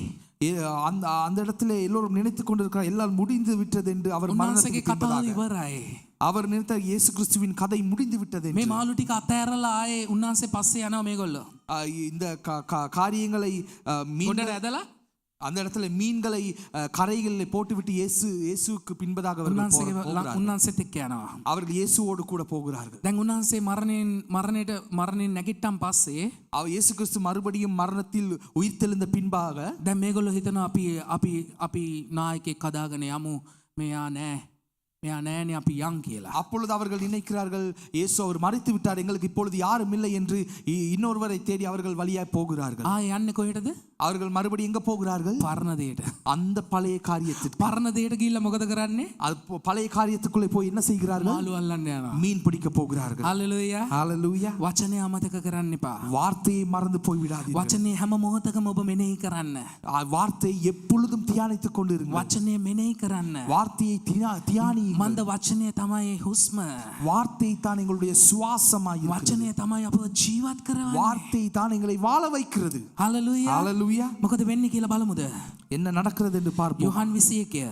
அந்த இடத்துல எல்லோரும் நினைத்துக் கொண்டிருக்கிறார் எல்லாம் முடிந்து விட்டது என்று. அவர் උන්වහන්සේගේ மரணத்துக்கு කතාව பின்பதாக ඉවරයි. அவர் நினைத்த இயேசு கிறிஸ்துவின் கதை முடிந்து விட்டது මේ என்று. මාළු ටික අතෑරලා ආයේ උන්වහන්සේ පස්සේ යනවා මේගොල්ලෝ. இந்த காரியங்களை ගොඩට ඇදලා அந்த இடத்துல மீன்களை கரைகளில் போட்டுவிட்டு இயேசுவுக்கு பின்பதாக උන්වහන්සේත් එක්ක යනවා. அவர்கள் இயேசுவோடு கூட போகிறார்கள். දැන් උන්වහන්සේ මරණයෙන් නැගිට්ටන් පස්සේ அவர் இயேசு கிறிஸ்து மறுபடியும் மரணத்தில் உயிர்த்தெழுந்த பின்பாக දැන් මේගොල්ලෝ හිතනවා අපි නායකයෙක් හදාගෙන යමු. මෙයා නෑනේ අපි යන් කියලා. அப்பொழுது அவர்கள் நினைக்கிறார்கள் இயேசு அவர் மரித்து விட்டார், எங்களுக்கு இப்பொழுது யாரும் இல்லை என்று இன்னொருவரை தேடி அவர்கள் வழியாய் போகிறார்கள். යන්නේ කොහෙටද? அவர்கள் மறுபடியும் எங்க போகிறார்கள்? පරණ දෙයට. அந்த பழைய காரியத்துக்கு. පරණ දෙයට ගිහිල්ලා මොකද කරන්නේ? பழைய காரியத்துக்குள்ளே போய் என்ன செய்கிறார்கள்? මාළු අල්ලන්න යනවා. மீன் பிடிக்க போகிறார்கள். හalleluya. ஹalleluya. වචනය අමතක කරන්න එපා. வார்த்தையை மறந்து போய் விடாதீர்கள். වචනේ හැම මොහොතකම ඔබ මෙනෙහි කරන්න. வார்த்தை எப்பொழுதும் தியானித்துக் கொண்டிருங்கள். වචනේ මෙනෙහි කරන්න. வார்த்தையை தியானியுங்கள். මන්ද වචනය තමයි හුස්ම. வார்த்தை தான் எங்களுடைய சுவாசமாய் இருக்கிறது. වචනය තමයි අපව ජීවත් කරවන්නේ. வார்த்தை தான் எங்களை வாழ வைக்கிறது. හalleluya. ஹalleluya. මොකද වෙන්නේ කියලා බලමුද? என்ன நடக்கிறது என்று பார்ப்போம். யோவான் 21.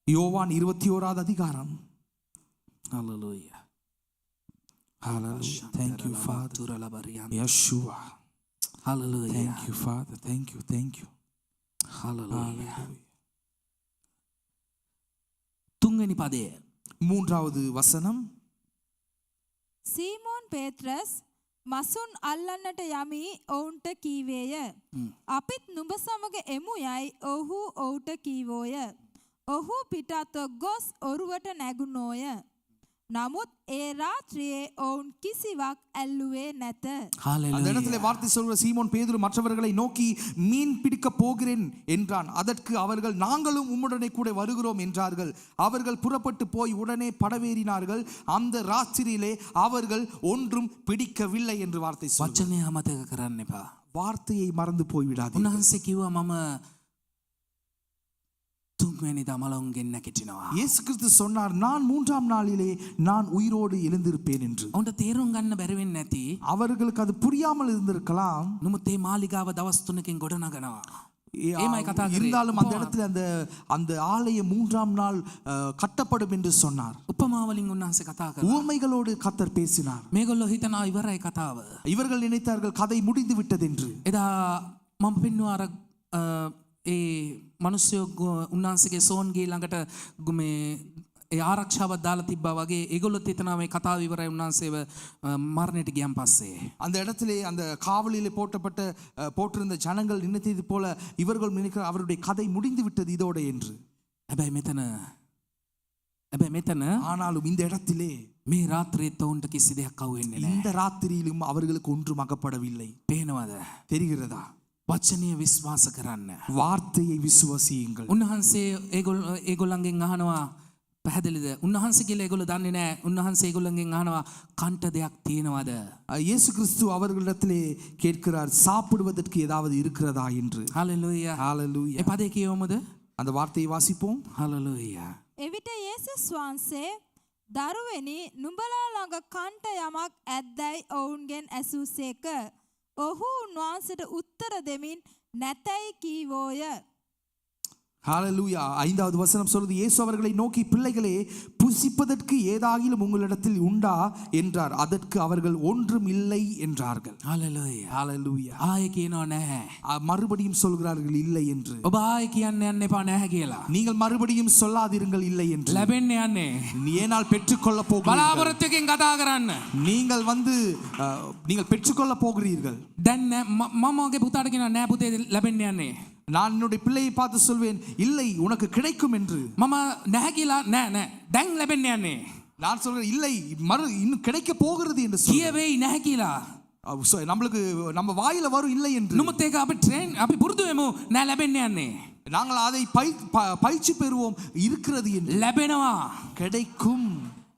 யோவான் 21வது அதிகாரம். Hallelujah. Hallelujah. Thank you Father. Yeshua. Hallelujah. Thank you Father. Thank you. Thank you. Hallelujah. තුන්වෙනි පදය. மூன்றாவது வசனம். සීමෝන් පේත්‍රස් මසුන් අල්ලන්නට යමි ඔවුන්ට කීවේය. අපිත් නුඹ සමග එමු යයි ඔහු ඔහුට කීවෝය. ඔහු පිටත්ව ගොස් ඔරුවට නැගුණෝය. නමුත් ඒ රාත්‍රියේ ඔවුන් කිසිවක් ඇල්ලුවේ නැත. அந்த இடத்துல வார்த்தை சொல்கிற சீமோன் பேதுரு மற்றவர்களை நோக்கி மீன் பிடிக்க போகிறேன் என்றான். அதற்கு அவர்கள் நாங்களும் உம்முடனே கூட வருகிறோம் என்றார்கள். அவர்கள் புறப்பட்டு போய் உடனே படவேறினார்கள். அந்த ராத்திரியிலே அவர்கள் ஒன்றும் பிடிக்கவில்லை என்று வார்த்தை சொல்லுகிறது. වචනය අමතක කරන්න එපා. வார்த்தையை மறந்து போய் விடாதீர்கள். උන්වහන්සේ කිව්වා මම තුන්වෙනි දමලොන්ගෙන් නැගිටිනවා. இயேசு கிறிஸ்து சொன்னார், நான் மூன்றாம் நாளிலே நான் உயிரோடு எழுந்திருப்பேன் என்று. උන්ට තේරුම් ගන්න බැරි වෙන්නේ නැති. அவர்களுக்கு அது புரியாமல் இருந்திருக்கலாம். නමුත් මේ මාලිගාව දවස් 3කින් ගොඩ නගනවා. ඒමයි කතා කරේ. இருந்தாலும் அந்த இடத்துல அந்த ஆலயம் மூன்றாம் நாள் கட்டப்படும் என்று சொன்னார். උපමාවලින් උන්වහන්සේ කතා කරා. உவமைகளோடு கர்த்தர் பேசினார். මේගොල්ලෝ හිතනවා ඉවරයි කතාව. இவர்கள் நினைத்தார்கள் கதை முடிந்து விட்டது என்று. එදා මම පින්නවා අර ඒ මිනිස්සු උන්වහන්සේගේ සෝන්ගේ ළඟට මේ ඒ ආරක්ෂාවක් දාලා තිබ්බා වගේ ඒගොල්ලොත් හිතනවා මේ කතාව ඉවරයි උන්වහන්සේව මරණයට ගියන් පස්සේ. அந்த இடத்திலே அந்த காவலிலே போட்டிருந்த ஜனங்கள் நினைத்தது போல இவர்கள் நினைக்கிற அவருடைய கதை முடிந்து விட்டது இதோட என்று. හැබැයි මෙතන ஆனாலும் இந்த இடத்திலே මේ රාත්‍රියේත් ඔවුන්ට කිසි දෙයක් අහුවෙන්නේ නැහැ. இந்த ராத்திரியிலும் அவர்களுக்கு ஒன்றும் அகப்படவில்லை. පේනවද? தெரிகிறதா? වචනය විශ්වාස කරන්න. வார்த்தையை விசுவாசியுங்கள். උන්වහන්සේ ඒගොල්ලන්ගෙන් අහනවා පැහැදිලිද? උන්වහන්සේ කියලා ඒගොල්ලෝ දන්නේ නැහැ. උන්වහන්සේ ඒගොල්ලන්ගෙන් අහනවා කන්ට දෙයක් තියෙනවද? இயேசு கிறிஸ்து அவர்களிடத்திலே கேட்கிறார், சாப்பிடுவதற்கு ஏதாவது இருக்கிறதா என்று. හලෙලූයා. ஹalleluya. ඒ පදේ කියවමුද? அந்த வார்த்தையை வாசிப்போம். හලෙලූයා. එවිට යේසුස් වහන්සේ දරුවෙනි නුඹලා ළඟ කන්ට යමක් ඇද්දැයි ඔවුන්ගෙන් ඇසූසේක. ඔහු උන්වහන්සේට උත්තර දෙමින් නැතැයි කීවෝය. ஹalleluya. 5வது வசனம் சொல்றது, இயேசு அவர்களை நோக்கி, பிள்ளைகளே, புசிப்பதற்கு ஏதாகிலும் உங்களிடத்தில் உண்டா என்றார். அதற்கு அவர்கள் ஒன்றும் இல்லை என்றார்கள். හලෙලූයා. ஹalleluya. ආයේ කියනවා නැහැ. மறுபடியும் சொல்கிறார்கள் இல்லை என்று. ඔබ ආයේ කියන්න යන්න එපා නැහැ කියලා. நீங்கள் மறுபடியும் சொல்லாதீர்கள் இல்லை என்று. ලැබෙන්න යන්නේ. ஏனால் பெற்றுக்கொள்ள போகிறீர்கள். බලාපොරොත්තුකින් කතා කරන්න. நீங்கள் நீங்கள் பெற்றுக்கொள்ள போகிறீர்கள். දැන් මම මගේ පුතාට කියනවා නෑ පුතේ ලැබෙන්න යන්නේ. நான் என்னுடைய பிள்ளையை பார்த்து சொல்வேன், இல்லை உனக்கு கிடைக்கும் என்று. මම නැහැ කියලා නෑ නෑ දැන් ලැබෙන්න යන්නේ. நான் சொல்றேன், இல்லை இன்னும் கிடைக்க போகிறது என்று சொல்றேன். කියවෙයි නැහැ කියලා. நம்மளுக்கு நம்ம வாயில வரும் இல்லை என்று. නමුත් ඒක අපි පුරුදු වෙමු නෑ ලැබෙන්න යන්නේ. நாங்கள் அதை பயிற்சி பெறுவோம், இருக்கிறது என்று. ලැබෙනවා. கிடைக்கும்.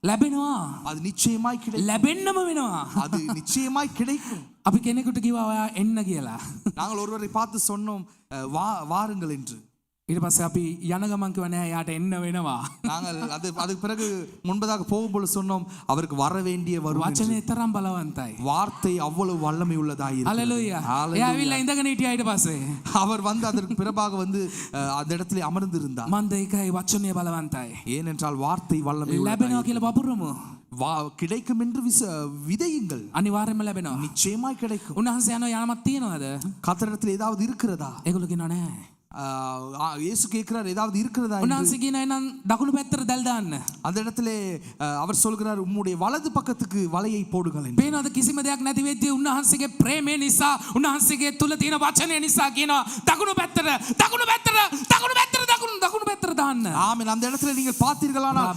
ලැබෙනවා. அது நிச்சயமாய் கிடைக்கும். ලැබෙන්නම වෙනවා. அது நிச்சயமாய் கிடைக்கும். අපි කෙනෙකුට කිව්වා ඔයා එන්න කියලා. நாங்கள் ஒருவரை பார்த்து சொன்னோம், வாருங்கள் என்று. ඊට පස්සේ අපි යන ගමන් කිව්වා නෑ යාට එන්න වෙනවා. நாங்கள் அதுக்கு பிறகு முன்பதாக போகும்போது சொன்னோம், அவருக்கு வர வேண்டிய வரும். වචනේ තරම් බලවන්තයි. வார்த்தை அவ்வளவு வல்லமை உள்ளதாய் இருக்கிறது. ஹalleluya. එයා ඇවිල්ලා ඉඳගෙන හිටියා ඊට පස්සේ. அவர் அதற்கு பிறபாக அந்த இடத்திலே அமர்ந்திருந்தார். මන්ද ඒකයි වචනේ බලවන්තයි. ஏனென்றால் வார்த்தை வல்லமை ලැබෙනවා உள்ளதாய். කියලා වපුරමු. கிடைக்கும் என்று விதையுங்கள். අනිවාර්යයෙන්ම ලැබෙනවා. நிச்சயமாய் கிடைக்கும். උන්වහන්සේ යනවා යනමක් තියනවද? கர்த்தரிடத்தில் ஏதாவது இருக்கிறதா? ඒගොල්ලෝ කියනවා නෑ. இயேசு கேட்கிறார், ஏதாவது இருக்கிறதா என்று. උන්වහන්සේ කියනවා එනම් දකුණු පැත්තට දැල් දාන්න. அந்த இடத்திலே அவர் சொல்கிறார், உம்முடைய வலது பக்கத்துக்கு வலையை போடுங்கள் என்று. පේනවද කිසිම දෙයක් නැති වෙද්දී උන්වහන්සේගේ ප්‍රේමය නිසා උන්වහන්සේගේ තුල තියෙන වචනය නිසා කියනවා දකුණු පැත්තට දාන්න. ஆமென். அந்த இடத்துல நீங்கள் பார்த்தீர்களானால்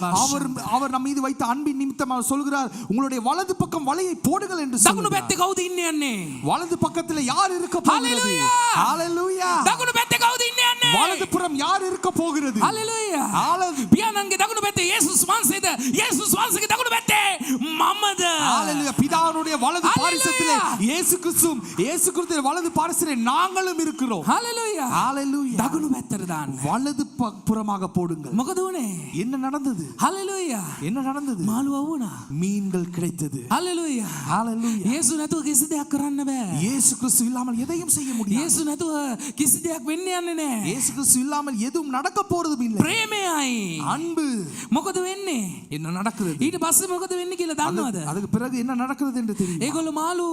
அவர் நம்ம மீது வைத்த அன்பின் நிமித்தம் அவர் சொல்கிறார், உங்களுடைய வலது பக்கம் வலையை போடுங்கள் என்று දකුණු சொல்கிறார். පැත්තේ කවුද ඉන්නේ යන්නේ? வலது பக்கத்துல யார் இருக்க போகிறது? ஹalleluya. දකුණු පැත්තේ කවුද ඉන්නේ යන්නේ? வலது புறம் யார் இருக்க போகிறது? හalleluya. ஹalleluya. පියාණන්ගේ දකුණු පැත්තේ යේසුස් වහන්සේද? යේසුස් වහන්සේගේ දකුණු පැත්තේ මමද? ஹalleluya. பிதாவுடைய வலது பாரிசத்திலே இயேசு கிறிஸ்துவின் வலது பாரிசத்திலே நாங்களும் இருக்கிறோம். හalleluya. ஹalleluya. දකුණු පැත්තට දාන්න. வலது புறமாக போடுங்கள். මොකද උනේ? என்ன நடந்தது? හalleluya. என்ன நடந்தது? මාළුව වුණා. மீன்கள் கிடைத்தது. හalleluya. ஹalleluya. යේසු නැතුව කිසි දෙයක් කරන්න බෑ. இயேசு கிறிஸ்து இல்லாமல் எதையும் செய்ய முடியாது. යේසු නැතුව කිසි දෙයක් වෙන්න යන්නේ නැහැ. இயேசு கிறிஸ்து இல்லாமல் எதுவும் நடக்க போறதும் இல்லை. ප්‍රේමයයි. அன்பு. මොකද වෙන්නේ? என்ன நடக்கிறது? ඊට පස්සේ මොකද වෙන්නේ කියලා දන්නවද? அதுக்கு பிறகு என்ன நடக்கிறது என்று தெரியும். ඒගොල්ලෝ මාළු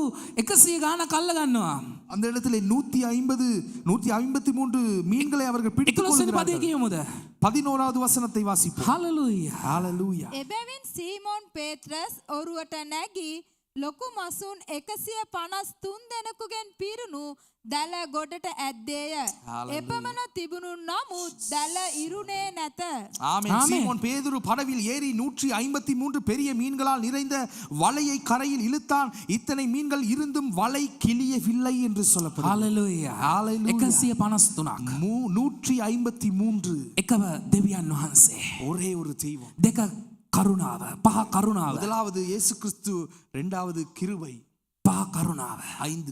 100 ගානක් අල්ල ගන්නවා. அந்த இடத்திலே 153 மீன்களை அவர்கள் பிடித்துக் 11 වෙනි පදේ கொள்கிறார்கள். කියමුද? 11வது வசனத்தை வாசிப்போம். හalleluya. ஹalleluya. එබැවින් සීමෝන් පේත්‍රස් ඔරුවට නැගී ලොකු මසුන් 153 දෙනෙකුගෙන් පිරුණු දැල ගොඩට ඇද්දේය. එපමණ තිබුණු නමුත් දැල ඉරුණේ නැත. ஆமென். சீமோன் பேதுரு படவில் ஏறி 153 பெரிய மீன்களால் நிறைந்த வலையை கரையில் இழுத்தான். இத்தனை மீன்கள் இருந்தும் வலை கிளியவில்லை என்று சொல்லப்படுகிறது. හalleluya. ஹalleluya. 153ක්. 153 එකව දෙවියන් වහන්සේ. ஒரே ஒரு தெய்வம். දෙක කරුණාව. පහ කරුණාව. முதலாவது இயேசு கிறிஸ்து, இரண்டாவது கிருபை, පහ කරුණාව. 5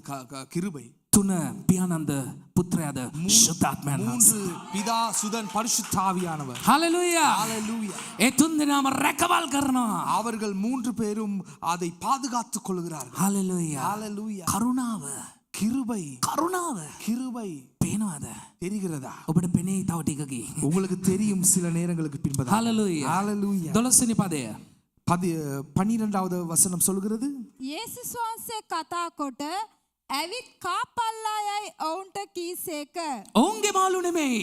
கிருபை, තුන පියානන්ද පුත්‍රයාද ශුද්ධාත්මයන් වහන්සේ. 3 பிதா சுதன் பரிசுத்த ஆவியானவர். හalleluya. ஹalleluya. ඒ තුන් දෙනාම රැකවල් කරනවා. அவர்கள் 3 பேரும் அதை பாதுகாத்துக் கொள்கிறார்கள். හalleluya. ஹalleluya. කරුණාව. கிருபை. කරුණාව. கிருபை පේනවද? தெரிகிறதா? ඔබට පෙනේ තව ටිකකි. உங்களுக்கு தெரியும் சில நேரங்களுக்கு பின்பதாக. හalleluya. ஹalleluya. 12 වෙනි පදය. 12வது வசனம் சொல்கிறது, යේසුස් වහන්සේ කතා කොට ඇවිත් කාපල්ලා යයි ඔවුන්ට කීසේක. ඔවුන්ගේ මාළු නෙමෙයි.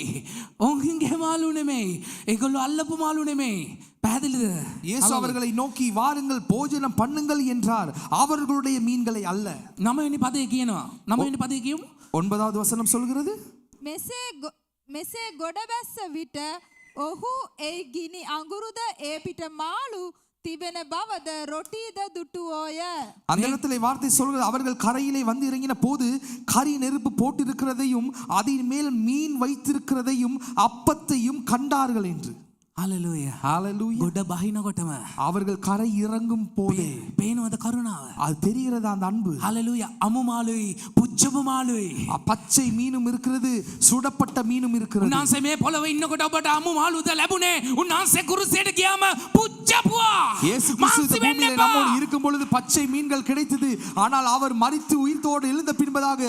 ඔවුන්ගේ මාළු නෙමෙයි. ඒගොල්ලෝ අල්ලපු මාළු නෙමෙයි. පැහැදිලිද? இயேசு அவர்களை நோக்கி வாருங்கள் போஜனம் பண்ணுங்கள் என்றார். அவர்களுடைய மீன்களை அல்ல. 9 වෙනි පදේ කියනවා. 9 වෙනි පදේ කියමු. 9வது வசனம் சொல்கிறது, මෙසේ ගොඩ බැස්ස විට ඔහු ඒ ගිනි අඟුරුද ඒ පිට මාළු තිබෙන බවද රොටීද දුටුවෝය. அந்த இடத்துல வார்த்தை சொல்கிறது அவர்கள் கரையிலே வந்து இறங்கின போது கரி நெருப்பு போட்டிருக்கிறதையும் அதன் மேல் மீன் வைத்திருக்கிறதையும் அப்பத்தையும் கண்டார்கள் என்று. හලෙලූයා. ஹalleluya. ගොඩ බහිනකොටම அவர்கள் கரை இறங்கும் போதே පේනවද කරුණාව? அது தெரிகிறதா அந்த அன்பு. හලෙලූයා. අමු මාළුයි පුච්චපු මාළුයි. பச்சை மீனும் இருக்கிறது சுடப்பட்ட மீனும் இருக்கிறது. උන්වහන්සේ මේ පොළවේ ඉන්නකොට ඔබට අමු මාළුද ලැබුණේ? උන්වහන්සේ කුරුසියට ගියාම පුච්චපුවා. இயேசு கிறிஸ்து பூமியிலே நம்மோடு இருக்கும் பொழுது பச்சை மீன்கள் கிடைத்தது. ஆனால் அவர் மரித்து உயிர்த்தோடு எழுந்த பின்பதாக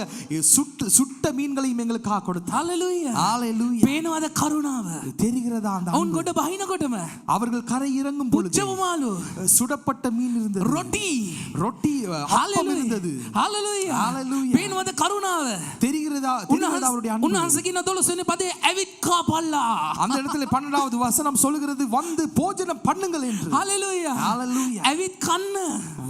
சுட்ட மீன்களையும் எங்களுக்காக கொடுத்தார். හලෙලූයා. ஹalleluya. පේනවද කරුණාව? தெரிகிறதா அந்த ඔවුන් அன்பு. ගොඩ බහිනකොටම அவர்கள் கரை இறங்கும் பொழுது පුච්චපු මාළු சுடப்பட்ட மீன் இருந்தது. රොටි ரொட்டி அப்பம் இருந்தது. හලෙලූයා. ஹalleluya. පේනවද කරුණාව? தெரிகிறதா அவருடைய அன்பு. උන්වහන්සේ කියන 12 වෙනි පදේ ඇවිත් කාපල්ලා. அந்த இடத்துல 12வது வசனம் சொல்கிறது வந்து போஜனம் பண்ணுங்கள் என்று. හලෙලූයා. ஹalleluya. ඇවිත් කන්න.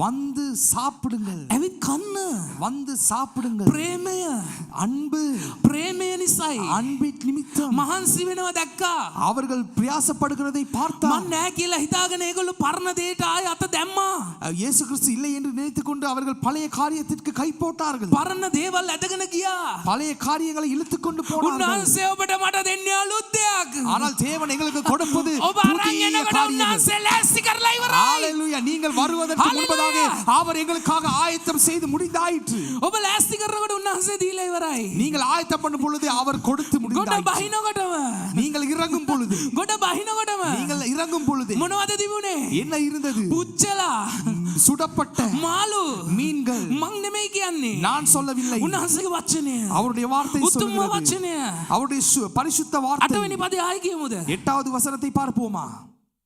வந்து சாப்பிடுங்கள். ඇවිත් කන්න. வந்து சாப்பிடுங்கள். ප්‍රේමය. அன்பு ප්‍රේමය නිසායි. அன்பின் நிமித்தம் මහන්සි වෙනවා දැක්කා. அவர்கள் பிரயாசப்படுகிறதை பார்த்தார். මන් නෑ කියලා හිතාගෙන ඒගොල්ලෝ පරණ දේට ආය අත දැම්මා. இயேசு கிறிஸ்து இல்லை என்று நினைத்துக்கொண்டு அவர்கள் பழைய காரியத்திற்கு கை போட்டார்கள். පරණ දේවල් ඇදගෙන ගියා. பழைய காரியங்களை இழுத்துக்கொண்டு போனார்கள். උන්වහන්සේ ඔබට මට දෙන්නේ අලුත් දෙයක්. ஆனால் தேவன் எங்களுக்கு கொடுப்பது ඔබ අරන් புதிய එනකොට காரியங்கள். උන්වහන්සේ ලෑස්ති කරලා ඉවරයි. ஹalleluya. நீங்கள் வருவதற்கு முன்பதாக அவர் எங்களுக்காக ஆயத்தம் செய்து முடிந்தாயிற்று. ඔබ ලෑස්ති කරනකොට උන්වහන්සේ දීලා ඉවරයි. நீங்கள் ஆயத்தம் பண்ணும் பொழுது அவர் கொடுத்து ගොඩ முடிந்தாயிற்று. බහිනකොටම நீங்கள் இறங்கும் பொழுது ගොඩ බහිනකොටම நீங்கள் இறங்கும் பொழுது මොනවද තිබුණේ? என்ன இருந்தது? පුච්චලා சுடப்பட்ட මාළු மீன்கள். මං නෙමෙයි කියන්නේ. நான் சொல்லவில்லை. උන්වහන්සේගේ වචනය. அவருடைய வார்த்தை උතුම්ම சொல்கிறது. වචනය. அவருடைய பரிசுத்த வார்த்தை. 8 වෙනි පදේ ආයි කියමුද? 8வது வசனத்தை பார்ப்போமா?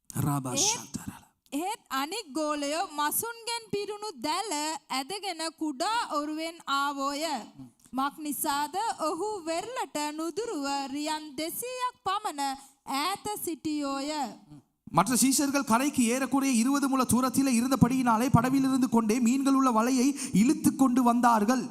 රාබාෂාතරල. එහෙත් අනික් ගෝලයෝ මසුන්ගෙන් පිරුණු දැල ඇදගෙන කුඩා ඔරුවෙන් ආවෝය. මක් නිසාද ඔහු වෙරළට නුදුරුව රියන් 200ක් පමණ ඈත සිටියෝය. மற்ற சீஷர்கள் கரைக்கு ஏறக்குறைய 20 முழ தூரத்தில் இருந்தபடியினாலே படவிலிருந்து கொண்டே மீன்கள் உள்ள வலையை இழுத்து கொண்டு வந்தார்கள்.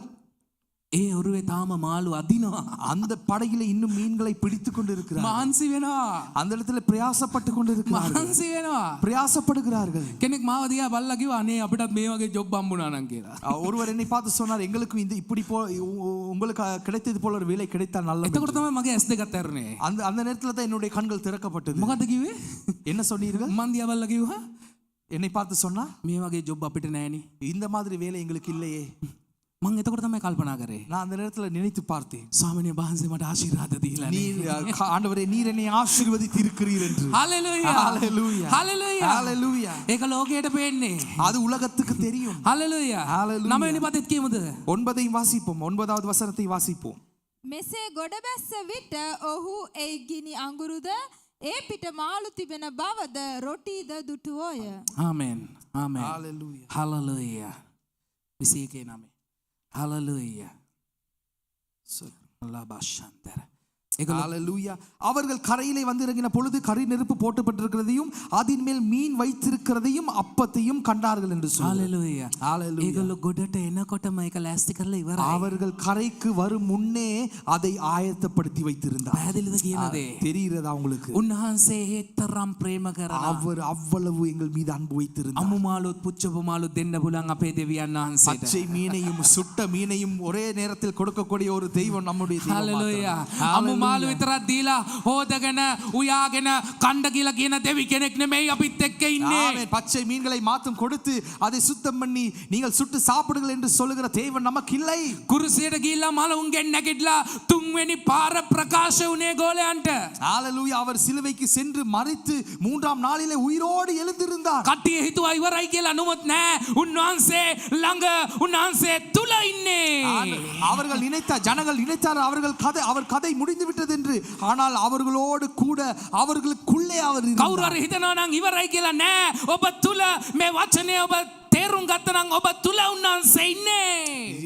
ඒ ඔරුවේ තාම මාළු අදිනවා. அந்த படகில இன்னும் மீன்களை பிடித்து கொண்டு இருக்கிறார்கள். මාන්සි වෙනවා. அந்த இடத்துல பிரயாசப்பட்டு கொண்டு இருக்கிறார்கள். මාන්සි වෙනවා. பிரயாசப்படுகிறார்கள். කෙනෙක් මාව දිහා බලලා කිව්වා අනේ අපිටත් මේ වගේ ජොබ් හම්බුණා නම් කියලා. ஒருவர் என்னை பார்த்து சொன்னார் எங்களுக்கு இந்த இப்படி உங்களுக்கு கிடைத்தது போல ஒரு வேலை கிடைத்தால் நல்லது. එතකොට තමයි මගේ ඇස් දෙකත් ඇරනේ. அந்த அந்த நேரத்துல தான் என்னுடைய கண்கள் திறக்கப்பட்டது. මොකද්ද කිව්වේ? என்ன சொன்னீர்கள்? මන් දිහා බලලා කිව්වා என்னை பார்த்து சொன்னா මේ වගේ ජොබ් අපිට නෑනේ. இந்த மாதிரி வேலை எங்களுக்கு இல்லையே. මං එතකොට තමයි කල්පනා කරේ. நான் அந்த நேரத்துல நினைத்து பார்த்தேன். ස්වාමීන් වහන්සේ මට ආශිර්වාද දීලා நீர் ஆண்டவரே நீர் என்னை ஆசீர்வதித்து இருக்கிறீர் என்று. හලෙලූයා. ஹalleluya. හලෙලූයා. ஹalleluya. ඒක ලෝකයට පේන්නේ. அது உலகத்துக்கு தெரியும். හලෙලූයා. Hallelujah. 9 වෙනි පදෙත් කියමුද? 9ையும் வாசிப்போம். 9வது வசனத்தை வாசிப்போம். මෙසේ ගොඩබැස්ස විට ඔහු එයි ගිනි අඟුරුද ඒ පිට මාළු තිබෙන බවද රොටීද දුටුවෝය. ආමෙන්. ආමෙන්. Hallelujah. හලෙලූයා. 21 9. ஹalleluya. லபாஷந்தர. ஹalleluya. அவர்கள் கரையிலே வந்து இறங்கின பொழுது கரி நெருப்பு போட்டுப்பட்டிருக்கிறதையும் அதின் மேல் மீன் வைத்திருக்கிறதையும் அப்பத்தையும் கண்டார்கள் என்று சொல்றார். ஹalleluya. ஹalleluya. ඒගොල්ලෝ ගොඩට එනකොටම ඒක ලෑස්ති කරලා ඉවරයි. அவர்கள் கரைக்கு வரும் முன்னே அதை ஆயத்தப்படுத்தி வைத்திருந்தார். පැහැදිලිද කියන දේ? தெரிகிறதா உங்களுக்கு? උන්වහන්සේ හේතරම් ප්‍රේම කරනවා. அவர் அவ்வளவு எங்கள் மீது அன்பு வைத்திருந்தார். අමු මාළුත් පුච්චපු මාළුත් දෙන්න පුළුවන් අපේ දෙවියන් වහන්සේට. பச்சை மீனையும் சுட்ட மீனையும் ஒரே நேரத்தில் கொடுக்கக்கூடிய ஒரு தெய்வம் நம்முடைய தெய்வம். හalleluya. අමු මාළු විතරක් දීලා හොදගෙන උයාගෙන කණ්ඩ කියලා කියන දෙවි කෙනෙක් නෙමෙයි අපිත් එක්ක ඉන්නේ. ஆமென். பச்சை மீன்களை மாத்தும் கொடுத்து அதை சுத்தம் பண்ணி நீங்கள் சுட்டு சாப்பிடுங்கள் என்று சொல்லுகிற தேவன் நமக்கு இல்லை. කුරුසියට ගිහිල්ලා මලුන්ගෙන් නැගිටලා තුන්වෙනි පාර ප්‍රකාශ වුණේ ගෝලයන්ට. ஹalleluya. அவர் சிலுவைக்கு சென்று மரித்து 3ஆம் நாளிலே உயிரோடு எழுந்திருந்தார். කට්ටිය හිතුවා ඉවරයි කියලා. නමුත් නෑ. උන්වහන්සේ ළඟ උන්වහන්සේ තුල ඉන්නේ. அவர்கள் ஜனங்கள் நினைத்தார் அவர் கதை முடிந்து விட்டது என்று. ஆனால் அவர்களோடு கூட அவர்களுக்குள்ளே அவர் இருந்தார். කවුරු හරි හිතනවා නම් ඉවරයි කියලා නෑ. ඔබ තුල මේ වචනය ඔබ තේරුම් ගත්තනම් ඔබ තුල උන්වහන්සේ ඉන්නේ.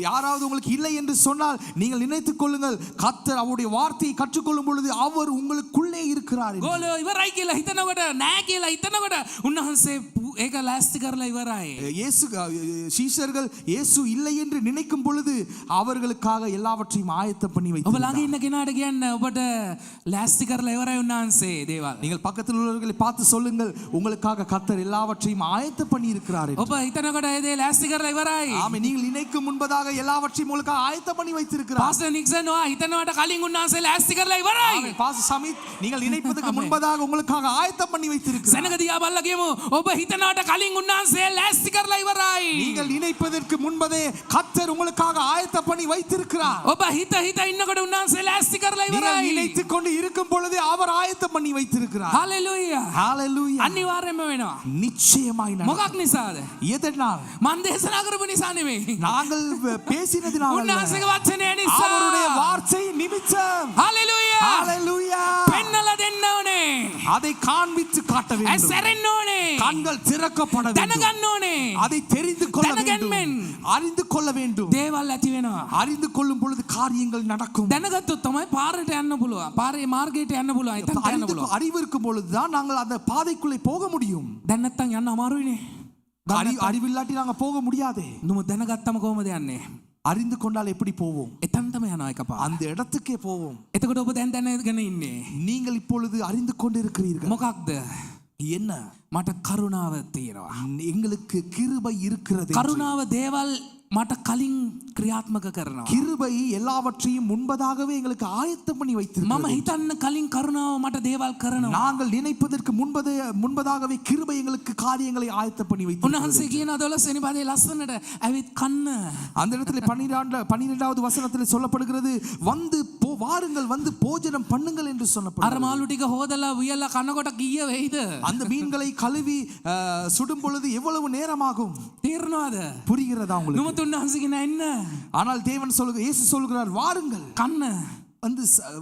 யாராவது உங்களுக்கு இல்லை என்று சொன்னால் நீங்கள் நினைத்துக் கொள்ளுங்கள், கர்த்தர் அவருடைய வார்த்தையை கற்றுக்கொள்ளும் பொழுது அவர் உங்களுக்குள்ளே இருக்கிறார் என்று. ගෝලෝ ඉවරයි කියලා හිතනකොට නෑ කියලා හිතනකොට උන්වහන්සේ ඒක ලෑස්ති කරලා ඉවරයි. இயேசு சீஷர்கள் இயேசு இல்லை என்று நினைக்கும் பொழுது அவர்களுக்காக எல்லாவற்றையும் ஆயத்தம் பண்ணி ඔබ வைத்தார். ළඟ ඉන්න කෙනාට කියන්න ඔබට ලෑස්ති කරලා ඉවරයි උන්වහන්සේ දේවල්. நீங்கள் பக்கத்தில் உள்ளவர்களை பார்த்து சொல்லுங்கள், உங்களுக்காக கர்த்தர் எல்லாவற்றையும் ஆயத்தம் பண்ணி இருக்கிறார் என்று. ඔබ හිතනකොට ඒ දේ ලෑස්ති කරලා ඉවරයි. ஆமென். நீங்கள் நினைக்கும் முன்பதாக எல்லாவற்றையும் உங்களுக்காக ஆயத்தம் பண்ணி வைத்திருக்கிறார். පාස්ටර් නික්සන් ඔයා හිතනවට කලින් උන්වහන්සේ ලෑස්ති කරලා ඉවරයි. ஆமென். பாஸ்டர் சமித், நீங்கள் நினைப்பதற்கு முன்பதாக உங்களுக்காக ஆயத்தம் பண்ணி வைத்திருக்கிறார். සෙනග දිහා බලලා කියමු ඔබ හිතනවට කලින් උන්වහන්සේ ලෑස්ති කරලා ඉවරයි. நீங்கள் நினைப்பதற்கு முன்பதே கர்த்தர் உங்களுக்காக ஆயத்தம் பண்ணி வைத்திருக்கிறார். ඔබ හිත ඉන්නකොට උන්වහන්සේ ලෑස්ති කරලා நீங்கள் ඉවරයි. நினைத்துக் கொண்டு இருக்கும் பொழுதே அவர் ஆயத்தம் பண்ணி வைத்திருக்கிறார். හලෙලූයා. ஹalleluya. අනිවාර්යයෙන්ම වෙනවා. நிச்சயமாய் நடக்கும். මොකක් නිසාද? எதனால்? මන් දේශනා කරපු නිසා නෙමෙයි. நாங்கள் பேசினதினால் அல்ல. උන්වහන්සේගේ වචනය නිසා. அவருடைய வார்த்தை நிமித்தம். හලෙලූයා. ஹalleluya. පෙන්නලා දෙන්න ඕනේ. அதை காண்பித்து காட்ட வேண்டும். ඇසරෙන්න ඕනේ. கண்கள் திறக்கப்பட வேண்டும். දැනගන්න ඕනේ. அதை தெரிந்து கொள்ள வேண்டும். දැනගන්නෙන්. அறிந்து கொள்ள வேண்டும். දේවල් ඇති වෙනවා. அறிந்து கொள்ளும் பொழுது காரியங்கள் நடக்கும். දැනගත්තොත් තමයි පාරට යන්න පුළුවන්. පාරේ මාර්ගයට යන්න පුළුවන්. එතනට යන්න පුළුවන්. அறிவு இருக்கும் பொழுதுதான் நாங்கள் அந்த பாதைக்குள்ளே போக முடியும். දැන් නැත්තම් යන්න අමාරුයිනේ. அறிவில்லாட்டி நாங்க போக முடியாதே. නුඹ දැනගත්තම කොහමද යන්නේ? அறிந்து கொண்டால் எப்படி போவோம்? එතනටම යනවා එකපාර. அந்த இடத்துக்கே போவோம். එතකොට ඔබ දැන් දැනගෙන ඉන්නේ. நீங்கள் இப்பொழுது அறிந்து கொண்டிருக்கிறீர்கள். මොකක්ද? என்ன? මට කරුණාව තියෙනවා. எங்களுக்கு கிருபை இருக்கிறது. කරුණාව දේවල් මට කලින් ක්‍රියාත්මක කරනවා. கிருபை எல்லாவற்றையும் முன்பதாகவே எங்களுக்கு ஆயத்தம் பண்ணி මම வைத்திருக்கிறது. හිතන්න කලින් කරුණාව මට දේවල් කරනවා. நாங்கள் நினைப்பதற்கு முன்பதாகவே கிருபை எங்களுக்கு காரியங்களை ஆயத்தம் பண்ணி வைத்திருக்கிறது. උන්වහන්සේ කියන 12 වෙනි පදේ ලස්සනට ඇවිත් කන්න. அந்த இடத்துல 12வது வசனத்தில் சொல்லப்படுகிறது, வந்து வாருங்கள், வந்து போஜனம் பண்ணுங்கள் என்று අර சொல்லப்படுகிறது. මාළු ටික හොදලා වියලා කනකොට කීය වෙයිද? அந்த மீன்களை கழுவி சுடும் பொழுது எவ்வளவு நேரமாகும்? තේරෙනවද? புரிகிறதா உங்களுக்கு? නුඹ උන්වහන්සේ කියන එන්න ஆனால் தேவன் இயேசு சொல்கிறார், வாருங்கள், කන්න.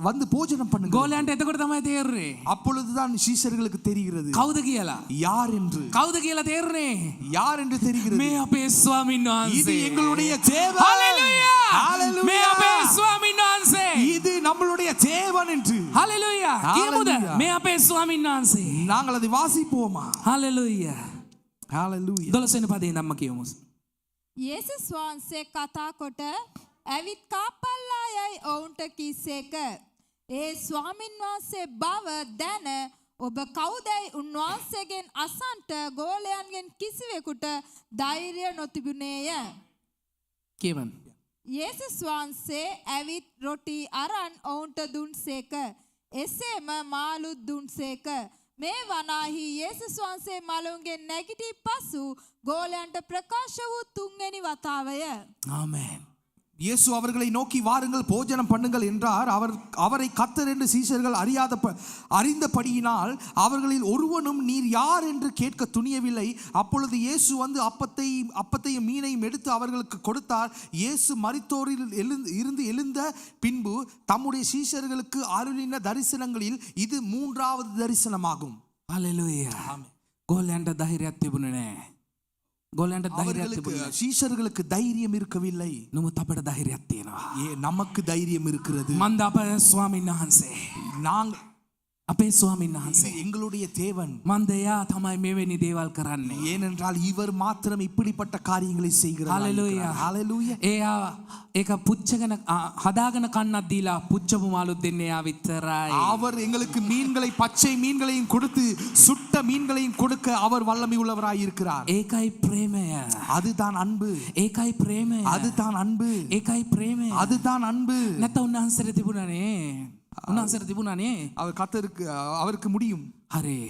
வந்து போஜனம் பண்ணுங்கள். ගෝලයන්ට එතකොට තමයි තේරුනේ. அப்பொழுதுதான் சீஷர்களுக்கு தெரிகிறது කවුද කියලා. யார் என்று. කවුද කියලා තේරුනේ. யார் என்று தெரிகிறது. මේ අපේ ස්වාමීන් இது වහන්සේ. எங்களுடைய தேவன். ஹalleluya. ஹalleluya. මේ අපේ ස්වාමීන් වහන්සේ. இது நம்மளுடைய தேவன் என்று. හalleluya. කියමුද? Hallelujah. මේ අපේ ස්වාමීන් වහන්සේ. நாங்கள் அதை வாசிப்போமா? හalleluya. ஹalleluya. 12 වෙනි පදේ නම්ම කියමු. යේසුස් වහන්සේ කතා කොට ඇවිත් කාපල්ලා යයි ඔවුන්ට කිසේක. ඒ ස්වාමින් වහන්සේ බව දැන ඔබ කවුදයි උන්වහන්සේගෙන් අසන්ට ගෝලයන්ගෙන් කිසිවෙකුට ධෛර්ය නොතිබුණේය. කියවන්න. යේසුස් වහන්සේ ඇවිත් රොටි අරන් ඔවුන්ට දුන්සේක. එසේම මාළුත් දුන්සේක. මේ වනාහි යේසුස් වහන්සේ මලුන්ගෙන් නැගිටි පසු ගෝලයන්ට ප්‍රකාශ වූ තුන්වෙනි වතාවය. ආමේන්. இயேசு அவர்களை நோக்கி, வாருங்கள், போஜனம் பண்ணுங்கள் என்றார். அவரை கர்த்தர் என்று சீஷர்கள் அறிந்தபடியினால் அவர்களில் ஒருவனும் நீர் யார் என்று கேட்க துணியவில்லை. அப்பொழுது இயேசு வந்து அப்பத்தையும் மீனையும் எடுத்து அவர்களுக்கு கொடுத்தார். இயேசு மரித்தோரில் இருந்து எழுந்த பின்பு தம்முடைய சீஷர்களுக்கு அருளின தரிசனங்களில் இது 3வது தரிசனமாகும். හalleluya. ගෝලයන්ට ධෛර්යයක් තිබුණේ නැහැ. ගෝලයන්ට ධෛර්යයක් තිබුණේ නැහැ. சீஷர்களுக்கு தைரியம் இருக்கவில்லை. නමුත් අපට ධෛර්යයක් තියෙනවා. நமக்கு தைரியம் இருக்கிறது. මන්ද අපේ ස්වාමීන් වහන්සේ. நாங்கள் අපේ ස්වාමීන් වහන්සේ. எங்களுடைய தேவன். මන්ද එයා තමයි මෙවැනි දේවල් කරන්නේ. ஏனென்றால் இவர் மாத்திரம் இப்படிப்பட்ட காரியங்களை செய்கிறார். ஹalleluya. ஹalleluya. එයා ඒක පුච්චගෙන හදාගෙන කන්නක් දීලා පුච්චපු මාළුත් දෙන්නේ එයා විතරයි. அவர் எங்களுக்கு மீன்களை, பச்சை மீன்களையும் கொடுத்து சுட்ட மீன்களையும் கொடுக்க அவர் வல்லமை உள்ளவராய் இருக்கிறார். ඒකයි ප්‍රේමය. அதுதான் அன்பு. ඒකයි ප්‍රේමය. அதுதான் அன்பு. ඒකයි ප්‍රේමය. அதுதான் அன்பு. නැත්නම් උන්වහන්සේට තිබුණානේ. උන්වහන්සේට තිබුණානේ. அவருக்கு முடியும். හරි.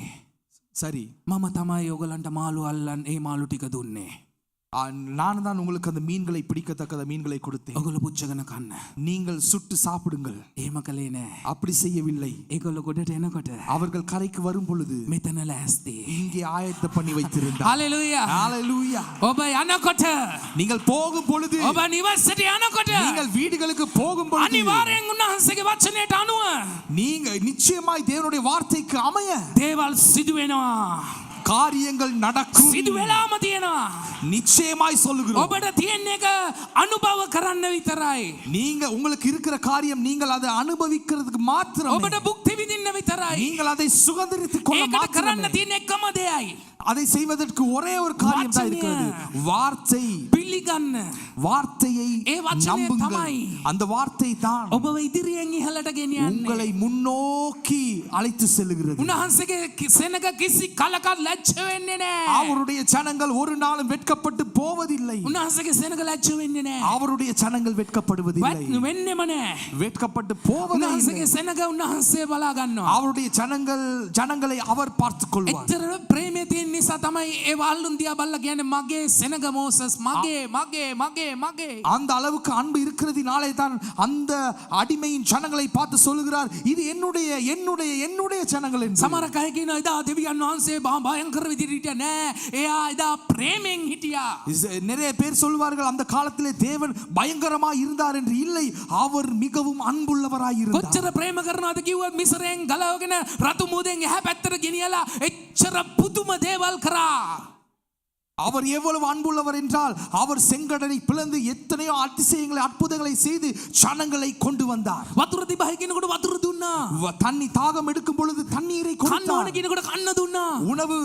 சரி, මම තමයි ඔයගලන්ට මාළු අල්ලන් ඒ මාළු ටික දුන්නේ. நான் தான் உங்களுக்கு அந்த மீன்களை பிடிக்கத்தக்க மீன்களை கொடுத்தேன். ඔයගොල්ලෝ පුච්චගෙන කන්න. நீங்கள் சுட்டு சாப்பிடுங்கள். එහෙම කළේ නෑ. அப்படி செய்யவில்லை. ඒගොල්ලෝ ගොඩට එනකොට அவர்கள் கரைக்கு வரும் பொழுது මෙතන ලෑස්ති. இங்கே ஆயத்தம் பண்ணி வைத்திருந்தார். හalleluya. ஹalleluya. ඔබ යනකොට நீங்கள் போகும் பொழுது, ඔබ නිවසට යනකොට நீங்கள் வீடுகளுக்கு போகும் பொழுது අනිවාර්යෙන් උන්වහන්සේගේ වචනයට අනුව நீங்க நிச்சயமாய் தேவனுடைய வார்த்தைக்கு அமைய දේවල් සිදු වෙනවා. காரியங்கள் நடக்கும். සිදු වෙලාම තියෙනවා. நிச்சயமாய் சொல்லுகிறோம். ඔබට තියෙන එක අනුභව කරන්න විතරයි. நீங்க உங்களுக்கு இருக்கிற காரியம் நீங்கள் அதை அனுபவிக்கிறதுக்கு மாத்திரமே. ඔබට භුක්ති විඳින්න විතරයි. நீங்கள் அதை சுதந்திரித்துக் கொள்ள ඒකට කරන්න மாத்திரமே. තියෙන එකම දෙයයි. அதை செய்வதற்கு ஒரே ஒரு காரியம் தான் இருக்கிறது. வார்த்தை. පිළිගන්න. வார்த்தையை ඒ වචනය நம்புங்கள். තමයි. அந்த வார்த்தை தான் ඔබව ඉදිරියෙන් ඉහළට ගෙනියන්නේ. உங்களை முன்னோக்கி அழைத்து செல்கிறது. උන්වහන්සේගේ සෙනඟ කිසි කලකත් ලැජ්ජ වෙන්නේ නැහැ. அவருடைய ஜனங்கள் ஒரு நாளும் வெட்கப்பட்டு போவதில்லை. උන්වහන්සේගේ සෙනඟ ලැජ්ජ වෙන්නේ නැහැ. அவருடைய ஜனங்கள் வெட்கப்படுவதில்லை. වෙන්නෙම නැහැ. வெட்கப்பட்டு போவதில்லை. උන්වහන්සේගේ සෙනඟ උන්වහන්සේ බලා ගන්නවා. அவருடைய ஜனங்களை அவர் பார்த்துக் கொள்வார். එච්චර ප්‍රේමය තියෙන නිසා තමයි ඒ වල්ලුන් දිහා බලලා කියන්නේ මගේ සෙනඟ මෝසස් මගේ මගේ මගේ මගේ. அந்த அளவுக்கு அன்பு இருக்கிறதினாலே தான் அந்த அடிமையின் ஜனங்களை பார்த்து சொல்லுகிறார், இது என்னுடைய என்னுடைய என்னுடைய ஜனங்கள் என்று. සමහර අය කියනවා එදා දෙවියන් වහන්සේ භයංකර විදිහට හිටියා නෑ. එයා එදා ප්‍රේමෙන් හිටියා. நிறைய பேர் சொல்வார்கள் அந்த காலத்திலே தேவன் பயங்கரமாய் இருந்தார் என்று. இல்லை, அவர் மிகவும் அன்புள்ளவராய் இருந்தார். කොච්චර ප්‍රේම කරනවද කිව්වොත් මිසරෙන් ගලවගෙන රතු මුදෙන් එහා පැත්තට ගෙනියලා එච්චර පුදුම දේවල් කරා. அவர் எவ்வளவு அன்புள்ளவர் என்றால் அவர் செங்கடலை பிளந்து எத்தனையோ அதிசயங்களை அற்புதங்களை செய்து ஜனங்களை கொண்டு வந்தார். වතුර දිබයි කෙනෙකුට වතුර දුන්නා. தண்ணி தாகம் எடுக்கும் பொழுது தண்ணீரை කන්න ඕන கொடுத்தார். කෙනෙකුට කන්න දුන්නා. உணவு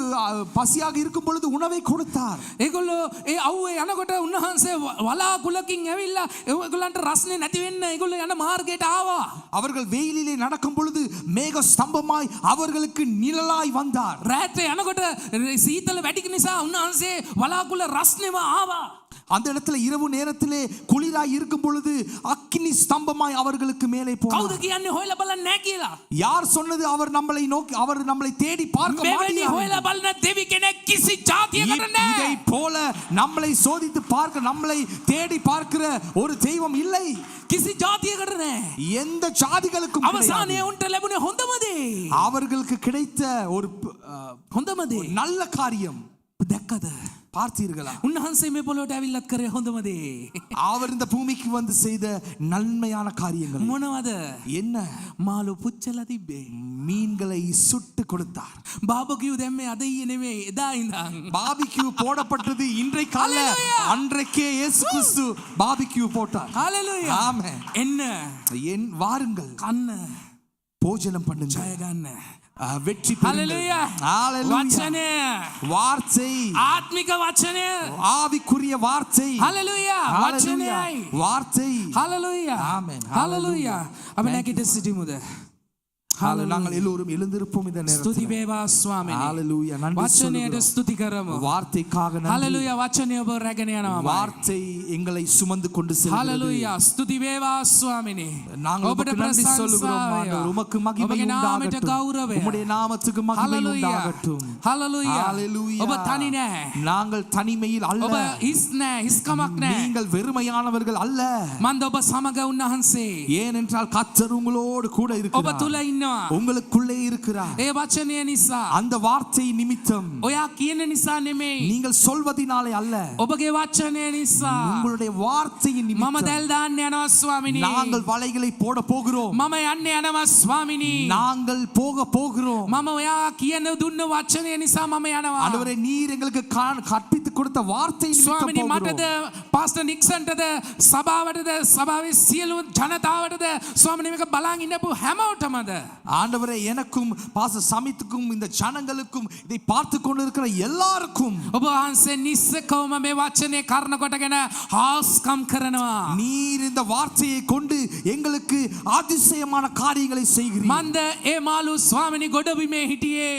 பசியாக இருக்கும் பொழுது உணவை கொடுத்தார். ඒගොල්ලෝ ඒ අවුවේ යනකොට උන්වහන්සේ වලාකුලකින් ඇවිල්ලා ඒගොල්ලන්ට රස්නේ නැති වෙන්න ඒගොල්ලෝ යන මාර්ගයට ආවා. அவர்கள் வெயிலிலே நடக்கும் பொழுது மேக ஸ்தம்பமாய் அவர்களுக்கு நிழலாய் வந்தார். රාත්‍රියේ යනකොට සීතල වැඩි නිසා උන්වහන්සේ වලාකුල රස්නේව ආවා. அந்த இடத்துல இரவு நேரத்திலே குளிராய் இருக்கும் பொழுது அக்கினி ஸ்தம்பமாய் அவர்களுக்கு மேலே කවුද போனார். කියන්නේ හොයලා බලන්නේ නැහැ කියලා? யார் சொன்னது அவர் நம்மளை நோக்கி அவர் நம்மளை தேடி பார்க்க මෙවැනි மாட்டார்? හොයලා බලන දෙවි කෙනෙක් කිසි ජාතියකට இதை නැහැ. போல நம்மளை சோதித்து பார்க்க நம்மளை தேடி பார்க்கிற ஒரு தெய்வம் இல்லை. කිසි ජාතියකට නැහැ. எந்த ஜாதிகளுக்கும் கிடையாது. අවසානයේ උන්ට ලැබුණේ හොඳම දේ. அவர்களுக்கு கிடைத்த ஒரு හොඳම දේ. நல்ல காரியம் දැක්කද? பார்த்தீர்களா? උන්වහන්සේ මේ පොළොවට ඇවිල්ලත් කරේ හොඳම දේ. அவர் இந்த பூமிக்கு வந்து செய்த நன்மையான காரியங்கள் මොනවද? என்ன? මාළු පුච්චලා තිබ්බේ. மீன்களை சுட்டு கொடுத்தார். බාබකියු දැම්මේ අද ඊයේ නෙමෙයි එදා ඉඳන්. பாபிக்யூ போடப்பட்டது இன்றைக்கு அல்ல, அன்றைக்கே இயேசு கிறிஸ்து பாபிக்யூ போட்டார். හalleluya. ஆமென். එන්න வாருங்கள், කන්න போஜனம் பண்ணுங்க, ජය ගන්න. வெற்றி பெறுங்கள். හalleluya. ஹalleluya. වචනය வார்த்தை, ආත්මික වචනය. ஆவிக்குரிய வார்த்தை. හalleluya. ஹalleluya. වචනයයි. வார்த்தை. හalleluya. ஆமென். හalleluya. අපි නැගිට සිටිමුද? நாங்கள் எல்லோரும் எழுந்திருப்போம் இந்த ස්තුති நேரத்தில். වේවා ස්වාමීනි. ஹalleluya. நன்றி වචනයට சொல்லுகிறோம். ස්තුති කරමු. வார்த்தைக்காக நன்றி. හalleluya. වචනය ඔබ රැගෙන යනවා. வார்த்தை எங்களை சுமந்து கொண்டு செல்கிறது. හalleluya. ස්තුති වේවා ස්වාමීනි. நாங்கள் ඔබට உமக்கு நன்றி சொல்லுகிறோம் ප්‍රශංසා ஆண்டவர். உமக்கு மகிமை ඔබගේ නාමයට உண்டாகட்டும். ගෞරවය. உம்முடைய நாமத்துக்கு மகிமை හalleluya. உண்டாகட்டும். හalleluya. ஹalleluya. ඔබ තනි නැහැ. நாங்கள் தனிமையில் அல்ல. ඔබ හිස් නැහැ. හිස්කමක් නැහැ. நீங்கள் வெறுமையானவர்கள் அல்ல. මන්ද ඔබ සමග උන්වහන්සේ. ஏனென்றால் கர்த்தர் உங்களோடு கூட ඔබ இருக்கிறார். තුල ඉන්නවා. உங்களுக்குள்ளே இருக்கிறார். ඒ වචනය නිසා. அந்த வார்த்தை நிமித்தம், ඔයා කියන නිසා නෙමෙයි. நீங்கள் சொல்வதினாலே அல்ல, ඔබගේ වචනය නිසා. உங்களுடைய வார்த்தையின் මම நிமித்தம் දැල් දාන්න යනවා ස්වාමිනී. நாங்கள் வலைகளை போட போகிறோம். මම යන්න යනවා ස්වාමිනී. நாங்கள் போக போகிறோம். මම ඔයා කියන දුන්න වචනය නිසා මම යනවා. ஆண்டவரே, நீர் எங்களுக்கு கற்பித்து கொடுத்த வார்த்தை ස්වාමිනී நிமித்தம் මටද போகிறோம். පාස්ටර් නික්සන්ටද සභාවටද සභාවේ සියලු ජනතාවටද ස්වාමිනී මේක බලන් ඉන්නපු හැමෝටමද ஆண்டவரே, எனக்கும் பாஸ்டர் சமித்துக்கும் இந்த ஜனங்களுக்கும் இதை பார்த்து கொண்டிருக்கிற எல்லாருக்கும் ඔබ වහන්සේ නිස්සකවම මේ වචනේ කර්ණ කොටගෙන හාස්කම් කරනවා. நீர் இந்த வார்த்தையை கொண்டு எங்களுக்கு அதிசயமான காரியங்களை செய்கிறீர். මන්ද ඒ මාළු ස්වාමිනී ගොඩබිමේ හිටියේ.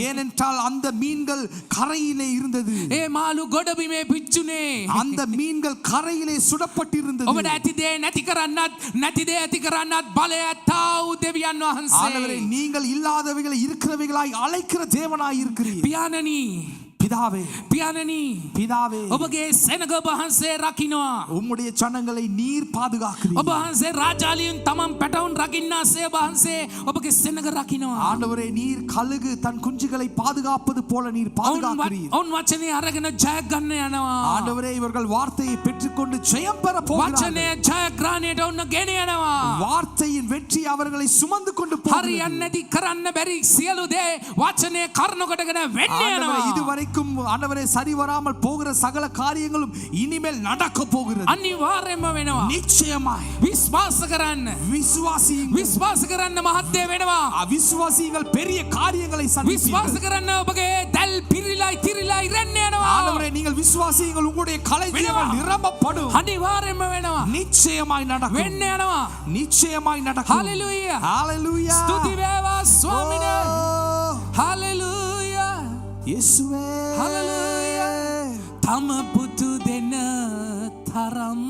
ஏனென்றால் அந்த மீன்கள் கரையிலே இருந்தது. ඒ මාළු ගොඩබිමේ පිච්චුනේ. அந்த மீன்கள் கரையிலே சுடப்பட்டிருந்தது. ඔබට ඇති දේ නැති කරන්නත් නැති දේ ඇති කරන්නත් බලය ඇත්තා වූ දෙවියන් ஆண்டவரே, වහන්සේ. நீங்கள் இல்லாதவைகளை இருக்கிறவைகளாய் அழைக்கிற தேவனாய் இருக்கிறீர். පියාණනි பிதாவே පියාණනි பிதாவே ඔබගේ සෙනග වහන්සේ රකින්නවා. உம்முடைய சனங்களை நீர் பாதுகாக்கிறீர். ඔබ වහන්සේ රාජාලියන් තමන් පැටවුන් රකින්නාසේ වහන්සේ ඔබගේ සෙනග රකින්නවා. ஆண்டவரே நீர் கழுகு தன் குஞ்சுகளை பாதுகாப்பது போல நீர் பாதுகாக்கிறீர். ඔවුන් වචනේ අරගෙන ජය ගන්න යනවා. ஆண்டவரே இவர்கள் வார்த்தையை பெற்றுக்கொண்டு ஜெயம் பெற போகிறார்கள். වචනේ ජයග්‍රහණයට ඔන්න ගෙන යනවා. வார்த்தையின் வெற்றி அவர்களை சுமந்து கொண்டு போகிறது. හරියන්නේ නැති කරන්න බැරි සියලු දේ වචනේ කරුණකොටගෙන වෙන්න ஆண்டவரே යනවා. இதுவரைக்கும் ஆண்டவரே சரி வராமல் போகிற சகல காரியங்களும் இனிமேல் நடக்க போகிறது. අනිවාර්යයෙන්ම වෙනවා. நிச்சயமாய் විශ්වාස කරන්න. விசுவாசியுங்கள். විශ්වාස කරන්න මහත් දේ වෙනවා. அவிசுவாசிகள் பெரிய காரியங்களை சந்திப்பீர்கள். විශ්වාස කරන්න ඔබගේ දැල් පිරිලා ඉරන්න යනවා. ஆண்டவரே நீங்கள் விசுவாசியுங்கள் உங்களுடைய களஞ்சியங்கள் நிரம்பப்படும். අනිවාර්යයෙන්ම වෙනවා. நிச்சயமாய் நடக்கும். වෙන්න යනවා. நிச்சயமாய் நடக்கும். හalleluya. ஹalleluya. ස්තුති වේවා ස්වාමිනේ. ஓ, හalleluya. இயேசுவே හalleluya. තම පුතු දෙන තරම්